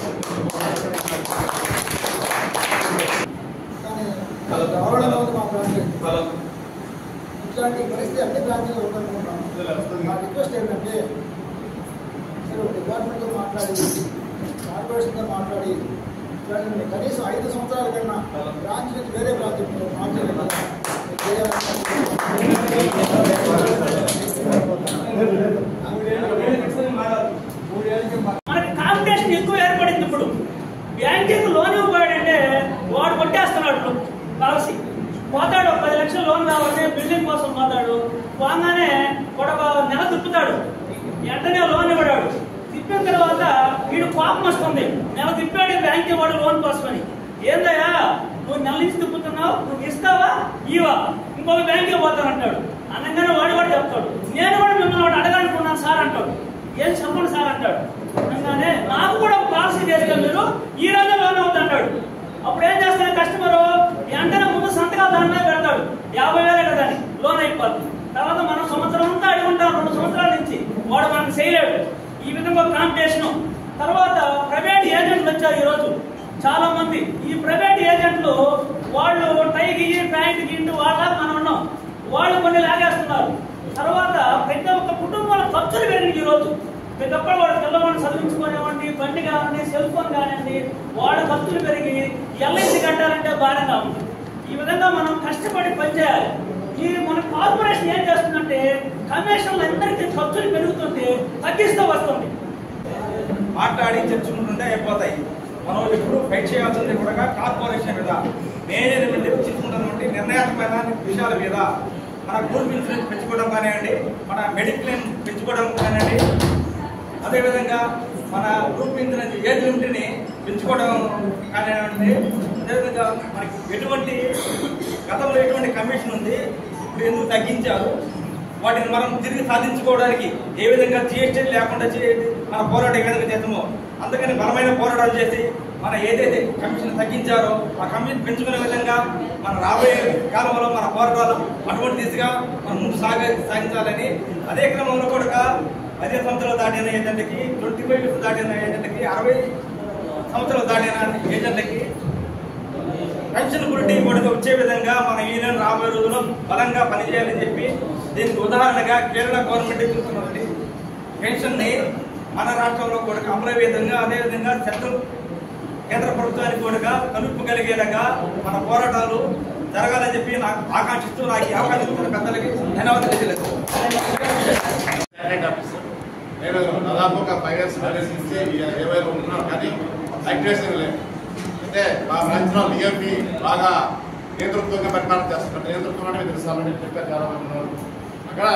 ఇట్లాంటి పరిస్థితి అన్ని బ్రాంచ్లో ఉందనుకుంటున్నాం. మా రిక్వెస్ట్ ఏంటంటే మీరు డిపార్ట్మెంట్తో మాట్లాడి కార్పొరేషన్తో మాట్లాడి ఇట్లాంటి కనీసం 5 సంవత్సరాల కన్నా బ్రాంచ్ నుంచి వేరే బ్రాంచ్ మనకి కాంపిటీషన్ ఎక్కువ ఏర్పడింది. ఇప్పుడు బ్యాంకింగ్ లోన్ ఇవ్వబోయాడంటే వాడు కొట్టేస్తున్నాడు పాలసీ. పోతాడు 10 లక్షలు లోన్ కావాలి బిల్డింగ్ కోసం పోతాడు. పోగానే ఒక నెల తిప్పుతాడు, వెంటనే లోన్ ఇవ్వడాడు. తిప్పిన తర్వాత వీడు కోపం వస్తుంది, నెల తిప్పాడు బ్యాంక్ ఇవ్వడు లోన్ కోసమని. ఏందయ్యా నువ్వు నెల నుంచి తిప్పుతున్నావు, నువ్వు ఇస్తావా ఇవా ఇంకొక బ్యాంక్కి పోతానంటాడు. అనగానే వాడు కూడా చెప్తాడు నేను కూడా మిమ్మల్ని వాడు అడగాలనుకున్నాను సార్ అంటాడు. ఏం చెప్పండి సార్ అంటాడు. అనగానే నాకు కూడా ఒక పాలసీ చేస్తే మీరు ఈ రోజు లోన్ అవుతుంటాడు. అప్పుడు ఏం చేస్తాడు కస్టమరు, వెంటనే ముందు సంతకాలు దాని మీద పెడతాడు. 50,000 కదా అని లోన్ అయిపోతుంది. తర్వాత మనం సంవత్సరం అంతా అడుగుంటాం 2 సంవత్సరాల నుంచి, వాడు మనకు చేయలేడు. ఈ విధంగా కాంపిటీషన్. తర్వాత ప్రైవేట్ ఏజెంట్లు వచ్చారు ఈరోజు చాలా మంది. ఈ ప్రైవేట్ ఏజెంట్లు వాళ్ళు టైకి ప్యాంట్ గింటు వాళ్ళ మనం ఉన్నాం, వాళ్ళు కొన్ని లాగేస్తున్నారు. తర్వాత ప్రతి ఒక్క కుటుంబాల ఖర్చులు పెరిగింది ఈరోజు. ప్రతి ఒక్కరు వాడు పిల్లవాడిని చదివించుకునేవ్వండి, బండి కానివ్వండి, సెల్ ఫోన్ కానివ్వండి, వాళ్ళ ఖర్చులు పెరిగి ఎల్ఐసి కట్టాలంటే భారంగా ఉంది. ఈ విధంగా మనం కష్టపడి పనిచేయాలి. ఈ మన కార్పొరేషన్ ఏం చేస్తుందంటే కమిషన్లు అందరికీ ఖర్చులు పెరుగుతుంటే తగ్గిస్తూ వస్తుంది. మాట్లాడి చర్చించుకుంటుంటే అయిపోతాయి. మనం ఎప్పుడు ఫైట్ చేయాల్సింది కూడా కార్పొరేషన్ మీద, మేనేజ్మెంట్ తీసుకుంటున్నటువంటి నిర్ణయాత్మకమైన విషయాల మీద. మన గ్రూప్ ఇన్సూరెన్స్ పెంచుకోవడం కానివ్వండి, మన మెడిక్లెయిమ్ పెంచుకోవడం కానివ్వండి, అదేవిధంగా మన గ్రూప్ ఇన్సూరెన్స్ ఏజ్ లిమిట్ని పెంచుకోవడం కానివ్వండి. అదేవిధంగా మనకి ఎటువంటి గతంలో ఎటువంటి కమిషన్ ఉంది, ఇప్పుడు ఎందుకు తగ్గించారు, వాటిని మనం తిరిగి సాధించుకోవడానికి ఏ విధంగా జిఎస్టీ లేకుండా మన పోరాటం ఏ విధంగా చేస్తామో అందుకని బలమైన పోరాటాలు చేసి మన ఏదైతే కమిషన్ తగ్గించారో ఆ కమిషన్ పెంచుకునే విధంగా మన రాబోయే కాలంలో మన పోరాటాలు అటువంటి దిశగా మనం ముందు సాగించాలని. అదే క్రమంలో కూడా 10 సంవత్సరాలు దాటిన ఏజెంట్కి, 25 years దాటిన ఏజెంట్కి, 60 సంవత్సరాలు దాటిన ఏజెంట్లకి పెన్షన్ గురించి కూడా వచ్చే విధంగా మన యూనియన్ రాబోయే రోజుల్లో బలంగా పనిచేయాలని చెప్పి, దీనికి ఉదాహరణగా కేరళ గవర్నమెంట్ చూస్తున్నది పెన్షన్ని మన రాష్ట్రంలో కూడా అమలయ్యే విధంగా, అదేవిధంగా కేంద్ర ప్రభుత్వానికి కూడా కలుపుగలిగేలాగా మన పోరాటాలు జరగాలని చెప్పి నాకు ఆకాంక్షిస్తూ నాకు ఈ అవకాశం ఇచ్చిన పెద్దలకి ధన్యవాదాలు తెలియజేస్తాను. నేను దాదాపుగా 5 years నుంచి ఏవైనా ఉన్నాను, కానీ యాక్టివేషన్ లేదు. అంటే మా బ్రాంచ్లో డిఎంపీ బాగా నేతృత్వంగా పరిపాలన చేస్తున్నారు. నేతృత్వం అంటే తెలుస్తామని చెప్పారు చాలా మంది ఉన్నారు. అక్కడ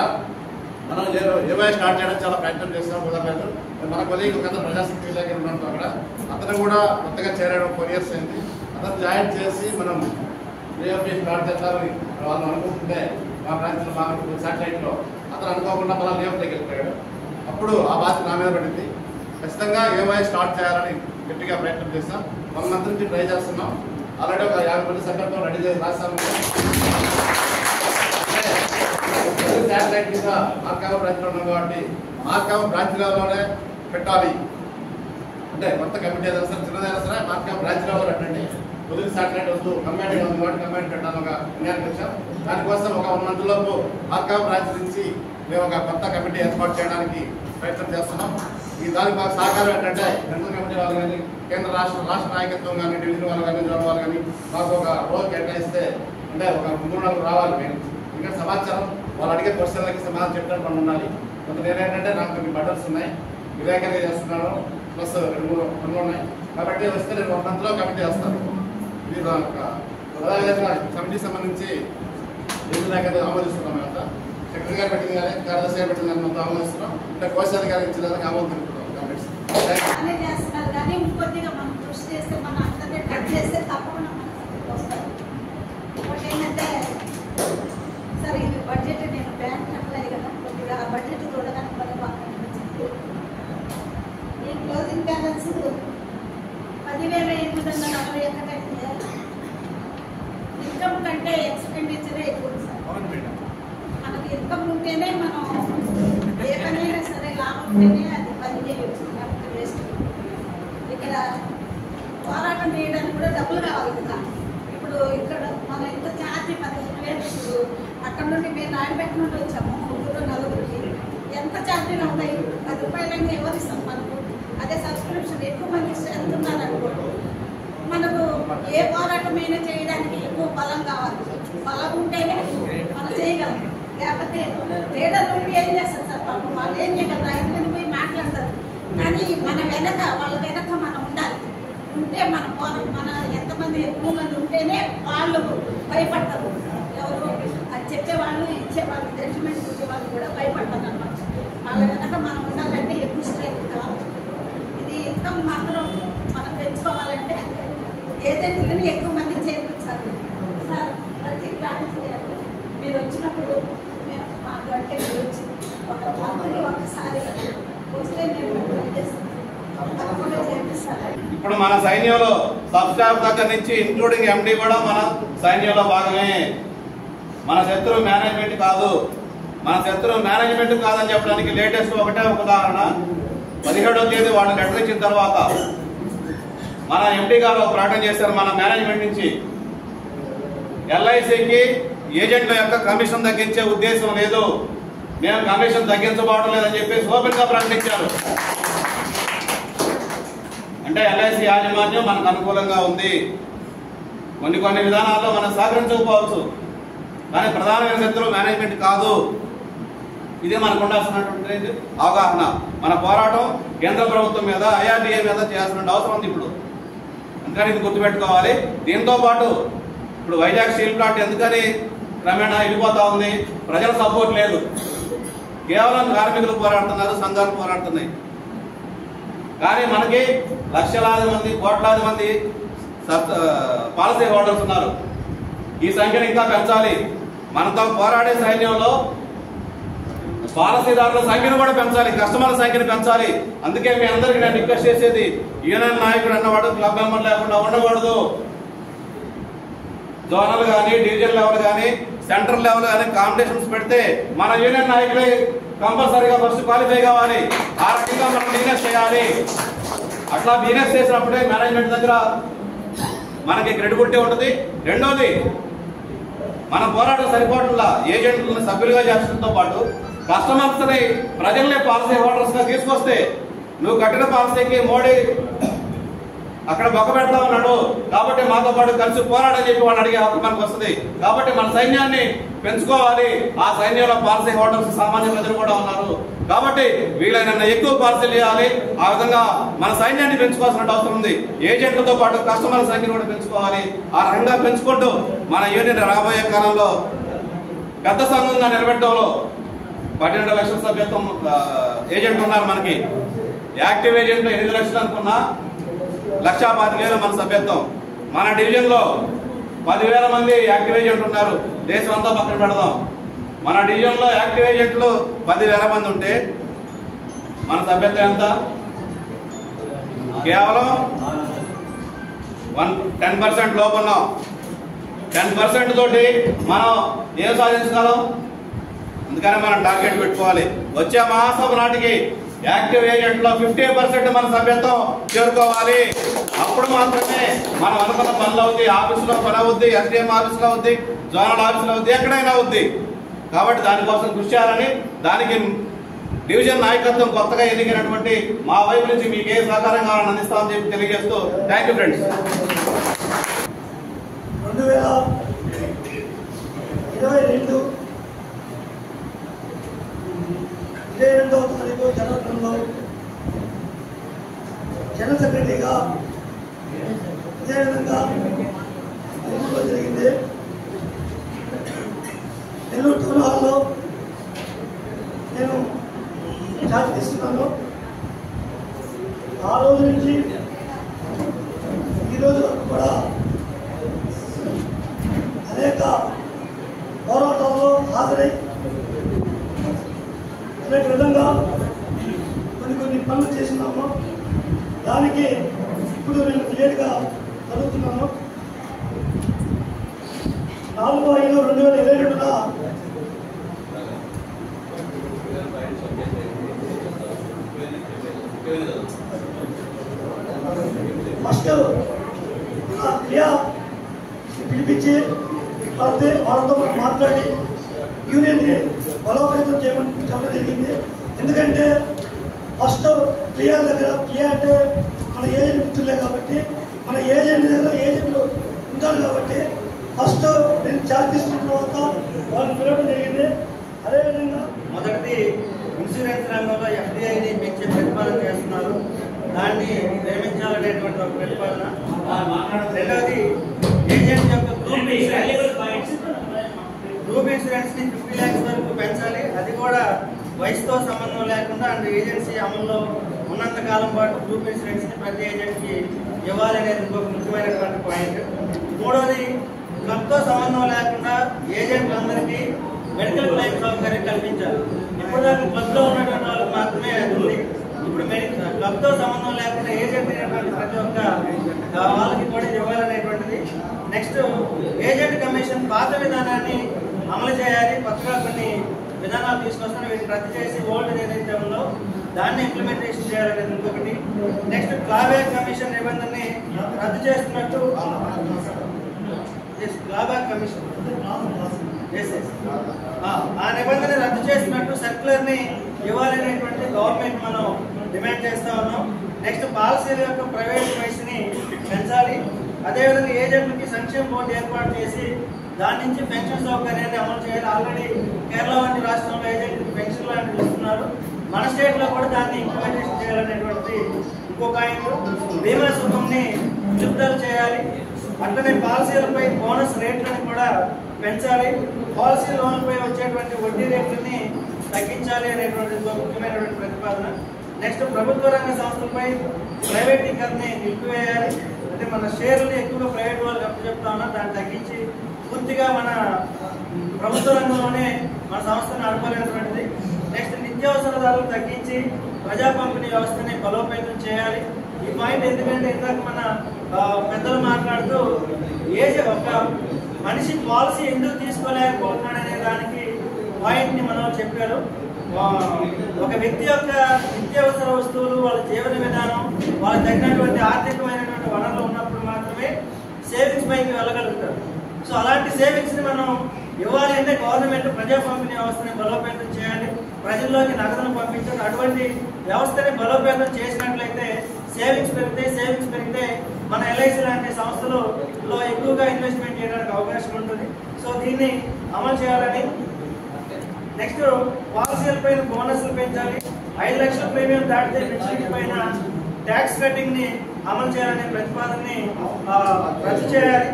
మనం ఏవై స్టార్ట్ చేయడం చాలా ప్రయత్నం చేస్తాం. కుదరలేదు. మన కొద్దిగా గత ప్రజాశక్తి దగ్గర ఉన్నాం. అక్కడ అతను కూడా కొత్తగా చేరడం 4 years అయింది. అతను జాయిన్ చేసి మనం డిఎంపీ స్టార్ట్ చేస్తారని వాళ్ళు అనుకుంటుంటే మా బ్రాంచ్లో మా శాటిలైట్లో అతను అనుకోకుండా మన డిఎంపీకి వెళ్ళిపోయాడు. అప్పుడు ఆ బాధ్యత నా మీద పడింది. ఖచ్చితంగా ఏవై స్టార్ట్ చేయాలని గట్టిగా ప్రయత్నం చేస్తాం. 1 month నుంచి ట్రై చేస్తున్నాం. ఆల్రెడీ ఒక 50 మంది సంకల్పం రెడీ చేసి రాస్తాము. శాటిలైట్ మీద మార్కావ బ్రాంచ్లో ఉన్నాం కాబట్టి మార్కావ బ్రాంచ్లలోనే పెట్టాలి. అంటే కొత్త కమిటీ ఏదైనా సరే చిన్నదైనా సరే మార్కావ బ్రాంచ్లో పెట్టండి. మొదటి శాటిలైట్ వద్దు, కంబైండ్ ఉంది కాబట్టి కంబైండ్ పెట్టాలని ఒక నిర్ణయానికి వచ్చాం. దానికోసం ఒక 1 month లోపు మార్కావ బ్రాంచ్ నుంచి మేము ఒక కొత్త కమిటీ ఏర్పాటు చేయడానికి ప్రయత్నం చేస్తున్నాం. ఈ దానికి మాకు సహకారం ఏంటంటే సెంట్రల్ కమిటీ వాళ్ళు కానీ, కేంద్ర రాష్ట్ర నాయకత్వం కానీ, డివిజన్ వాళ్ళు కానీ, జోన్ వాళ్ళు కానీ మాకు ఒక రోజు కేటాయిస్తే, అంటే ఒక 3 నెలలు రావాలి. మేము ఇంకా సమాచారం వాళ్ళు అడిగే క్వశ్చన్లకి సమాధానం చెప్పడానికి మనం ఉండాలి. కొంత నేనేంటంటే నాకు కొన్ని బటన్స్ ఉన్నాయి, విలేకరుగా చేస్తున్నాను, ప్లస్ 2 పనులు ఉన్నాయి. కాబట్టి వస్తే నేను 1 month లో కమిటీ చేస్తాను. ఇది అదేవిధంగా కమిటీ సంబంధించి నాకైతే ఆమోదిస్తున్నాం మేమంతా. సెక్రటరీ గారు పెట్టింది కానీ కార్యదర్శి గారు పెట్టింది కానీ మొత్తం ఆమోదిస్తున్నాం. అంటే కోశాధికారికి ఇచ్చేదానికి ఆమోదిస్తున్నాం. అనే చేస్తున్నారు కానీ ఇంకొద్దిగా మనం కృషి చేస్తే మన అందరినీ టచ్ చేస్తే తప్పకుండా మనకు వస్తారు. ఇంకోటి ఏంటంటే సరే ఇది బడ్జెట్ నేను బ్యాంక్ కట్టలేదు కదా, కొద్దిగా ఆ బడ్జెట్ చూడడానికి మన అనిపించింది. ఈ క్లోజింగ్ బ్యాలెన్స్ 10,841 ఇన్కమ్ కంటే ఎక్స్పెండిచరే ఎక్కువ సార్. మనకి ఇన్కమ్ ఉంటేనే మనం ఏ పనైనా సరే లాభం ఉంటేనే అది పని చేయవచ్చు. వేస్ట్ ఇక్కడ పోరాటం చేయడానికి కూడా డబ్బులు కావాలి కదా. ఇప్పుడు ఇక్కడ మనం ఇంత ఛార్జీ 15,000 ఇప్పుడు అక్కడ నుండి మేము నాయుడుపేట నుండి వచ్చాము 3-4కి ఎంత ఛార్జీలు అవుతాయి? 10 రూపాయలైనా ఎవరిస్తాం మనకు. అదే సబ్స్క్రిప్షన్ ఎక్కువ మంది స్ట్రెంత్ ఉన్నారనుకోండి మనకు ఏ పోరాటమైనా చేయడానికి ఎక్కువ బలం కావాలి. బలం ఉంటేనే మనం చేయగలం. లేకపోతే లీడర్లు ఉండి ఏం చేస్తారు సార్? పాపం వాళ్ళు ఏం చేయగలరు? 5 మంది పోయి మాట్లాడతారు. కానీ మన వెనక వాళ్ళ వెనక మనం ఉండాలి. ఉంటే మన ఎంతమంది ఎక్కువ మంది ఉంటేనే వాళ్ళు భయపడతారు. ఎవరు అది చెప్పేవాళ్ళు ఇచ్చేవాళ్ళు జడ్జిమెంట్ ఇచ్చేవాళ్ళు కూడా భయపడతారు అన్నమాట. వాళ్ళ వెనక మనం ఉండాలంటే ఎక్కువ స్ట్రెంత్ కావాలి. ఇది ఇన్కమ్ మాత్రం మనం పెంచుకోవాలంటే ఏజెంట్లని ఎక్కువ మంది చేర్పించాలి సార్. ప్రతి బ్రాంచ్ మీరు వచ్చినప్పుడు మేము మాకు అంటే మీరు వచ్చి ఒకసారి వస్తే నేను తప్పకుండా చేపిస్తాను. ఇప్పుడు మన సైన్యంలో సబ్ స్టాఫ్ దగ్గర నుంచి ఇంక్లూడింగ్ ఎండి కూడా మన సైన్యంలో భాగమే. మన శత్రువు మేనేజ్మెంట్ కాదు. మన శత్రువు మేనేజ్మెంట్ కాదని చెప్పడానికి లేటెస్ట్ ఒకటే ఒక ఉదాహరణ. 17వ తేదీ వాళ్ళు లెటర్ ఇచ్చిన తర్వాత మన ఎండి గారు ప్రకటన చేశారు. మన మేనేజ్మెంట్ నుంచి ఎల్ఐసికి ఏజెంట్ల యొక్క కమిషన్ తగ్గించే ఉద్దేశం లేదు, మేము కమిషన్ తగ్గించబోవడం లేదని చెప్పేసి ఓపెన్ గా ప్రకటించారు. అంటే ఎల్ఐసి యాజమాన్యం మనకు అనుకూలంగా ఉంది. కొన్ని విధానాల్లో మనం సహకరించకపోవచ్చు, కానీ ప్రధానమైన శత్రువు మేనేజ్మెంట్ కాదు. ఇదే మనకు ఉండాల్సినటువంటి అవగాహన. మన పోరాటం కేంద్ర ప్రభుత్వం మీద, ఐఆర్డీఏ మీద చేయాల్సిన అవసరం ఉంది ఇప్పుడు. అందుకని ఇది గుర్తుపెట్టుకోవాలి. దీంతో పాటు ఇప్పుడు వైజాగ్ స్టీల్ ప్లాంట్ ఎందుకని క్రమేణా వెళ్ళిపోతా ఉంది? ప్రజల సపోర్ట్ లేదు. కేవలం కార్మికులు పోరాడుతున్నారు, సంఘాలు పోరాడుతున్నాయి. కానీ మనకి లక్షలాది మంది, కోట్లాది మంది పాలసీ హోల్డర్స్ ఉన్నారు. ఈ సంఖ్యను ఇంకా పెంచాలి. మనతో పోరాడే సైన్యంలో పాలసీదారుల సంఖ్యను కూడా పెంచాలి, కస్టమర్ల సంఖ్యను పెంచాలి. అందుకే మీ అందరికీ నేను రిక్వెస్ట్ చేసేది, యూనియన్ నాయకుడు అన్నవాడు క్లబ్ మెంబర్ లేకుండా ఉండకూడదు. జోనల్ కానీ, డివిజన్ లెవెల్ కానీ, సెంట్రల్ లెవెల్ కానీ కాంపిటీషన్స్ పెడితే మన యూనియన్ నాయకులే కంపల్సరీగా ఫస్ట్ క్వాలిఫై కావాలి. ఆ రకంగా మనం బిజినెస్ చేయాలి. అట్లా బిజినెస్ చేసినప్పుడే మేనేజ్మెంట్ దగ్గర మనకి క్రెడిబిలిటీ ఉంటుంది. రెండోది, మన పోరాటం సరిపోవట్లా. ఏజెంట్లను సభ్యులుగా చేర్చడంతో పాటు కస్టమర్స్ ని ప్రజల్ని పాలసీ హోల్డర్స్ గా తీసుకొస్తే, నువ్వు కట్టిన పాలసీకి మోడీ అక్కడ బొక్క పెడతా ఉన్నాడు కాబట్టి మాతో పాటు కలిసి పోరాడని చెప్పి వాళ్ళు అడిగే హక్కు మనకు వస్తుంది. కాబట్టి మన సైన్యాన్ని పెంచుకోవాలి. ఆ సైన్యంలో పాలసీ హోల్డర్స్ సామాన్య ప్రజలు కూడా ఉన్నారు. కాబట్టి వీలైనంత ఎక్కువ పాలసీలు చేయాలి. ఆ విధంగా మన సైన్యాన్ని పెంచుకోవాల్సిన అవసరం ఉంది. ఏజెంట్లతో పాటు కస్టమర్ల సంఖ్యను కూడా పెంచుకోవాలి. ఆ రకంగా పెంచుకుంటూ మన యూనియన్ రాబోయే కాలంలో పెద్ద సంఘంగా నిలబెట్టడంలో 12 లక్షల సభ్యత్వం ఏజెంట్లు ఉన్నారు. మనకి యాక్టివ్ ఏజెంట్లు 8 లక్షలు అనుకున్నా 1,25,000 మన సభ్యత్వం. మన డివిజన్ లో 10,000 మంది యాక్టివ్ ఏజెంట్లు ఉన్నారు. దేశం అంతా పక్కన పెడదాం. మన డివిజన్ లో యాక్టివ్ ఏజెంట్లు 10,000 మంది ఉంటే మన సభ్యత్వం ఎంత? కేవలం 10% లోపు ఉన్నాం. 10% తోటి మనం ఏం సాధించగలం? అందుకని మనం టార్గెట్ పెట్టుకోవాలి. వచ్చే మహాసభ నాటికి యాక్టివ్ ఏజెంట్ లో 50% మన సభ్యత్వం చేరుకోవాలి. అప్పుడు మాత్రమే మనం అనుకున్న పనులు అవుతాయి. ఆఫీసులో పని అవుద్ది, ఎస్డిఎం ఆఫీసులో అవుద్ది, జోనల్ ఆఫీసులో అవుద్ది, ఎక్కడైనా అవుద్ది. కాబట్టి దానికోసం కృషి చేయాలని, దానికి డివిజన్ నాయకత్వం కొత్తగా ఎన్నికైనటువంటి మా వైపు నుంచి మీకు ఏ సహకారం కావాలని అందిస్తామని చెప్పి తెలియజేస్తూ థ్యాంక్ యూ ఫ్రెండ్స్. 2022 22వ తారీఖు జనవరిలో జనరల్ సెక్రటరీగా అదేవిధంగా జరిగింది. నెల్లూరు టౌన్ హాల్లో నేను ఛార్జ్ తీసుకున్నాను. ఆ రోజు నుంచి ఈ రోజు వరకు కూడా అనేక పోరాటాల్లో హాజరై అనేక విధంగా కొన్ని పనులు చేస్తున్నాము. దానికి ఇప్పుడు నేను క్లియర్గా చదువుతున్నాను. 4/5/2022 ఫస్ట్ క్రియా పిలిపించి వాళ్ళతో మాట్లాడి యూనియన్ని బలోపేతం చెప్పడం జరిగింది. ఎందుకంటే ఫస్ట్ క్రియా దగ్గర క్రియా అంటే మన ఏజెంట్ మిత్రులే కాబట్టి మన ఏజెంట్ దగ్గర ఏజెంట్లు ఉంటారు కాబట్టి ఫస్ట్ నేను ఛార్జ్ తీసుకున్న తర్వాత వాళ్ళు పిలవడం జరిగింది. అదేవిధంగా మొదటిది ఇన్సూరెన్స్ రంగంలో ఎఫ్డిఐని పెంచే ప్రతిపాదన చేస్తున్నారు. దాన్ని ప్రేమించాలనేటువంటి ఒక ప్రతిపాదన. రెండవది ఏజెంట్ యొక్క గ్రూప్ ఇన్సూరెన్స్ ని 50 lakhs వరకు పెంచాలి. అది కూడా వయసుతో సంబంధం లేకుండా అండ్ ఏజెన్సీ అమల్లో ఉన్నంత కాలం పాటు గ్రూప్ ఇన్సూరెన్స్ ని ప్రతి ఏజెంట్ కి ఇవ్వాలి అనేది ఇంకొక ముఖ్యమైనటువంటి పాయింట్. మూడవది క్లబ్తో సంబంధం లేకుండా ఏజెంట్లందరికీ మెడికల్ క్లెయిమ్ సౌకర్యం కల్పించాలి. ఇప్పుడు దాకా క్లబ్లో ఉన్నటువంటి వాళ్ళకి మాత్రమే అది ఉంది. ఇప్పుడు క్లబ్తో సంబంధం లేకుండా ఏజెంట్ అయినటువంటి ప్రతి ఒక్క వాళ్ళకి కూడా ఇవ్వాలనేటువంటిది. నెక్స్ట్ ఏజెంట్ కమిషన్ పాత విధానాన్ని అమలు చేయాలి. కొత్తగా కొన్ని విధానాలు తీసుకొస్తాను. వీటిని రద్దు చేసి ఓల్డ్ ఏదైతే ఉందో దాన్ని ఇంప్లిమెంటేషన్ చేయాలనేది ఇంకొకటి. నెక్స్ట్ క్లాబ్యాక్ కమిషన్ నిబంధనని రద్దు చేస్తున్నట్టు క్లాబ్యాక్ కమిషన్ ఆ నిబంధన రద్దు చేస్తున్నట్టు సర్క్యులర్ ని ఇవ్వాలనేటువంటి గవర్నమెంట్ మనం డిమాండ్ చేస్తా ఉన్నాం. నెక్స్ట్ పాలసీల యొక్క ప్రైవేట్ ప్రైస్ ని పెంచాలి. అదేవిధంగా ఏజెంట్లకి సంక్షేమ బోర్డు ఏర్పాటు చేసి దాని నుంచి పెన్షన్ సౌకర్యాన్ని అమలు చేయాలి. ఆల్రెడీ కేరళ వంటి రాష్ట్రంలో ఏజెంట్కి పెన్షన్ లాంటివి ఇస్తున్నారు. మన స్టేట్ లో కూడా దాన్ని ఇంప్లిమెంటేషన్ చేయాలనేటువంటి ఇంకొక ఆయన. బీమా సుఖంని నిలుపుదల చేయాలి. అట్లనే పాలసీలపై బోనస్ రేట్లను కూడా పెంచాలి. పాలసీ లోన్లపై వచ్చేటువంటి వడ్డీ రేట్లని తగ్గించాలి అనేటువంటి ముఖ్యమైనటువంటి ప్రతిపాదన. నెక్స్ట్ ప్రభుత్వ రంగ సంస్థలపై ప్రైవేటీకరణని నిలిపివేయాలి. అంటే మన షేర్లు ఎక్కువగా ప్రైవేట్ వాళ్ళకి అప్పచెప్తా ఉన్నా దాన్ని తగ్గించి పూర్తిగా మన ప్రభుత్వ రంగంలోనే మన సంస్థను నడపలేనటువంటిది. నెక్స్ట్ నిత్యావసర ధరలు తగ్గించి ప్రజా పంపిణీ వ్యవస్థని బలోపేతం చేయాలి. ఈ పాయింట్ ఎందుకంటే ఇందాక మన పెద్దలు మాట్లాడుతూ ఒక మనిషి పాలసీ ఎందుకు తీసుకోలేకపోతున్నాడు అనే దానికి పాయింట్ ని మనం చెప్పారు. ఒక వ్యక్తి యొక్క నిత్యావసర వస్తువులు, వాళ్ళ జీవన విధానం, వాళ్ళకి తగినటువంటి ఆర్థికమైనటువంటి వనరులు ఉన్నప్పుడు మాత్రమే సేవింగ్స్ పైకి వెళ్ళగలుగుతారు. సో అలాంటి సేవింగ్స్ ని మనం ఇవ్వాలి అంటే గవర్నమెంట్ ప్రజా పంపిణీ వ్యవస్థని బలోపేతం చేయాలి. ప్రజల్లోకి నగదును పంపించాలి. అటువంటి వ్యవస్థని బలోపేతం చేసినట్లయితే సేవింగ్స్ పెరిగితే మన ఎల్ఐసి లాంటి సంస్థలో ఎక్కువగా ఇన్వెస్ట్మెంట్ చేయడానికి అవకాశం ఉంటుంది. సో దీన్ని అమలు చేయాలని. నెక్స్ట్ పాలసీల పైన బోనస్లు పెంచాలి. 5 లక్షల ప్రీమియం దాటితే పెన్షన్ పైన ట్యాక్స్ కటింగ్ ని అమలు చేయాలనే ప్రతిపాదనని రద్దు చేయాలి.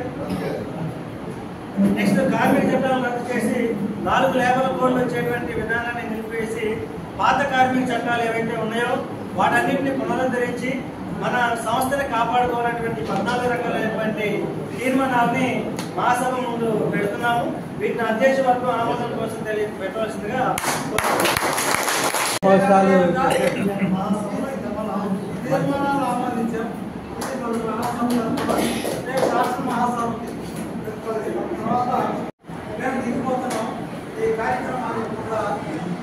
నెక్స్ట్ కార్మిక చట్టాలను రద్దు చేసి 4 లేబర్ కోడ్లు వచ్చేటువంటి విధానాన్ని నిలిపివేసి పాత కార్మిక చట్టాలు ఏవైతే ఉన్నాయో వాటన్నింటినీ పునరుద్ధరించి మన సంస్థని కాపాడుకోవాలనేటువంటి 14 రకాలైనటువంటి తీర్మానాలని మహాసభ ముందు పెడుతున్నాము. వీటిని అధ్యక్ష వర్గం ఆమోదం కోసం పెట్టవలసిందిగా మేము దిగిపోతున్నాం. ఈ కార్యక్రమాన్ని కూడా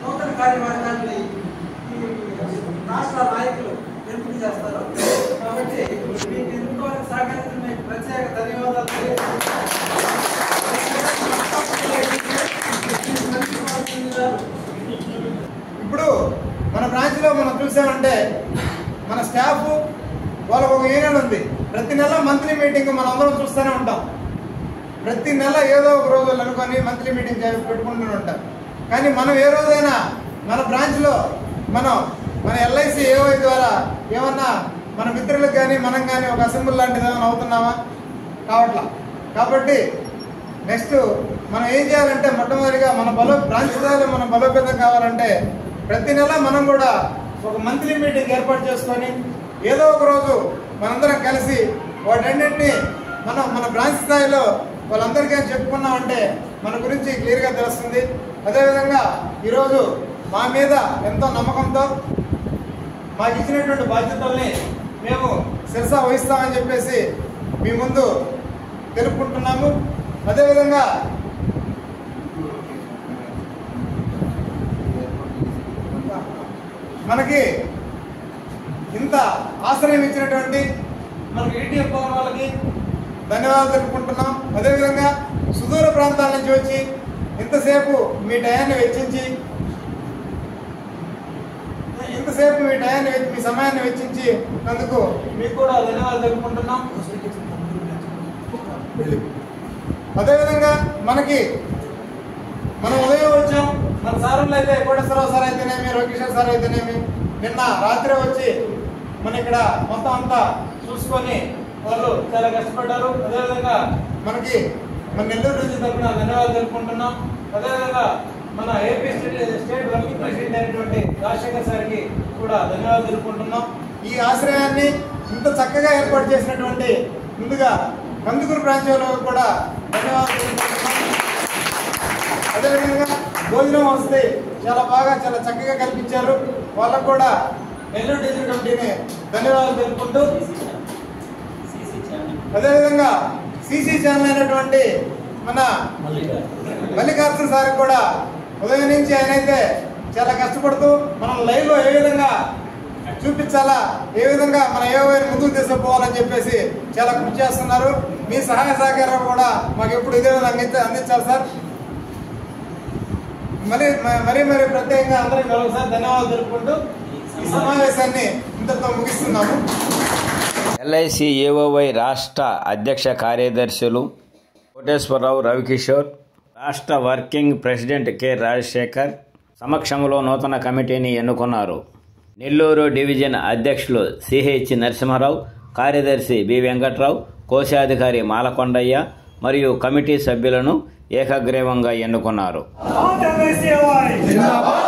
నూతన కార్యవర్గాన్ని రాష్ట్ర నాయకులు ఎంపిక చేస్తారు. కాబట్టి మీకు ఎన్నుకోవడానికి సహకరించిన మీకు ప్రత్యేక ధన్యవాదాలు. ఇప్పుడు మన బ్రాంచ్లో మనం చూసామంటే మన స్టాఫ్ వాళ్ళకు ఒక యూనియన్ ఉంది. ప్రతి నెల మంత్లీ మీటింగ్ మనం అందరం చూస్తూనే ఉంటాం. ప్రతి నెల ఏదో ఒక రోజు అనుకొని మంత్లీ మీటింగ్ పెట్టుకుంటూనే ఉంటాం. కానీ మనం ఏ రోజైనా మన బ్రాంచ్లో మన ఎల్ఐసి ఏఓఐ ద్వారా ఏమన్నా మన మిత్రులకు కానీ మనం కానీ ఒక అసెంబ్లీ లాంటిది ఏమైనా అవుతున్నామా? కావట్లా. కాబట్టి నెక్స్ట్ మనం ఏం చేయాలంటే మొట్టమొదటిగా మన బ్రాంచ్ స్థాయిలో మనం బలోపేతం కావాలంటే ప్రతి నెల మనం కూడా ఒక మంత్లీ మీటింగ్ ఏర్పాటు చేసుకొని ఏదో ఒక రోజు మనందరం కలిసి వాటన్నింటినీ మన బ్రాంచ్ స్థాయిలో వాళ్ళందరికీ చెప్పుకున్నామంటే మన గురించి క్లియర్గా తెలుస్తుంది. అదేవిధంగా ఈరోజు మా మీద ఎంతో నమ్మకంతో మాకు ఇచ్చినటువంటి బాధ్యతల్ని మేము శిరసా వహిస్తామని చెప్పేసి మీ ముందు తెలుపుకుంటున్నాము. అదేవిధంగా మనకి ఇంత ఆశ్రయం ఇచ్చినటువంటి మనకి ఈటీఎఫ్ భవన్ వాళ్ళకి ధన్యవాదాలు తెలుపుకుంటున్నాం. అదేవిధంగా సుదూర ప్రాంతాల నుంచి వచ్చి ఇంతసేపు మీ టయాన్ని వెచ్చించి మీ సమయాన్ని వెచ్చించి అందుకు మీకు కూడా ధన్యవాదాలు తెలుపుకుంటున్నాం. అదేవిధంగా మనం ఉదయం వచ్చాం, మన సారులు అయితే కోటేశ్వరరావు సార్ అయితేనేమి, రవికిషోర్ సార్ అయితేనేమి నిన్న రాత్రి వచ్చి మన ఇక్కడ మొత్తం అంతా చూసుకొని వాళ్ళు చాలా కష్టపడ్డారు. అదేవిధంగా మన నెల్లూరు రీజన్ తరఫున ధన్యవాదాలు తెలుపుకుంటున్నాం. అదేవిధంగా మన ఏపీ స్టేట్ వర్కింగ్ ప్రెసిడెంట్ అయినటువంటి రాజశేఖర్ సార్కి కూడా ధన్యవాదాలు తెలుపుకుంటున్నాం. ఈ ఆశ్రయాన్ని ఇంత చక్కగా ఏర్పాటు చేసినటువంటి ముందుగా కందుకూరు బ్రాంచ్ వాళ్ళకు కూడా ధన్యవాదాలు తెలుపుకుంటున్నాం. అదేవిధంగా భోజనం వస్తే చాలా చక్కగా కల్పించారు. వాళ్ళకు కూడా నెల్లూరు డివిజన్ కమిటీని ధన్యవాదాలు తెలుపుకుంటూ అదేవిధంగా సిసి ఛానల్ అయినటువంటి మన మల్లికార్జున సార్ కూడా ఉదయం నుంచి ఆయనైతే చాలా కష్టపడుతూ మనం లైవ్ లో ఏ విధంగా చూపించాలా, ఏ విధంగా మన ఏవైనా ముందుకు తీసుకుపోవాలని చెప్పేసి చాలా కృషి చేస్తున్నారు. మీ సహాయ సహకారం కూడా మాకు ఎప్పుడు ఇదే విధంగా అందించాలి సార్. మరీ ప్రత్యేకంగా అందరికీ మరొకసారి ధన్యవాదాలు తెలుపుకుంటూ ఈ సమావేశాన్ని ఇంతతో ముగిస్తున్నాము. ఎల్ఐసి ఏఓవై రాష్ట్ర అధ్యక్ష కార్యదర్శులు కోటేశ్వరరావు, రవికిషోర్, రాష్ట్ర వర్కింగ్ ప్రెసిడెంట్ కె రాజశేఖర్ సమక్షంలో నూతన కమిటీని ఎన్నుకున్నారు. నెల్లూరు డివిజన్ అధ్యక్షులు సిహెచ్ నరసింహారావు, కార్యదర్శి బి వెంకట్రావు, కోశాధికారి మాలకొండయ్య మరియు కమిటీ సభ్యులను ఏకగ్రీవంగా ఎన్నుకున్నారు. జిందాబాద్ జిందాబాద్.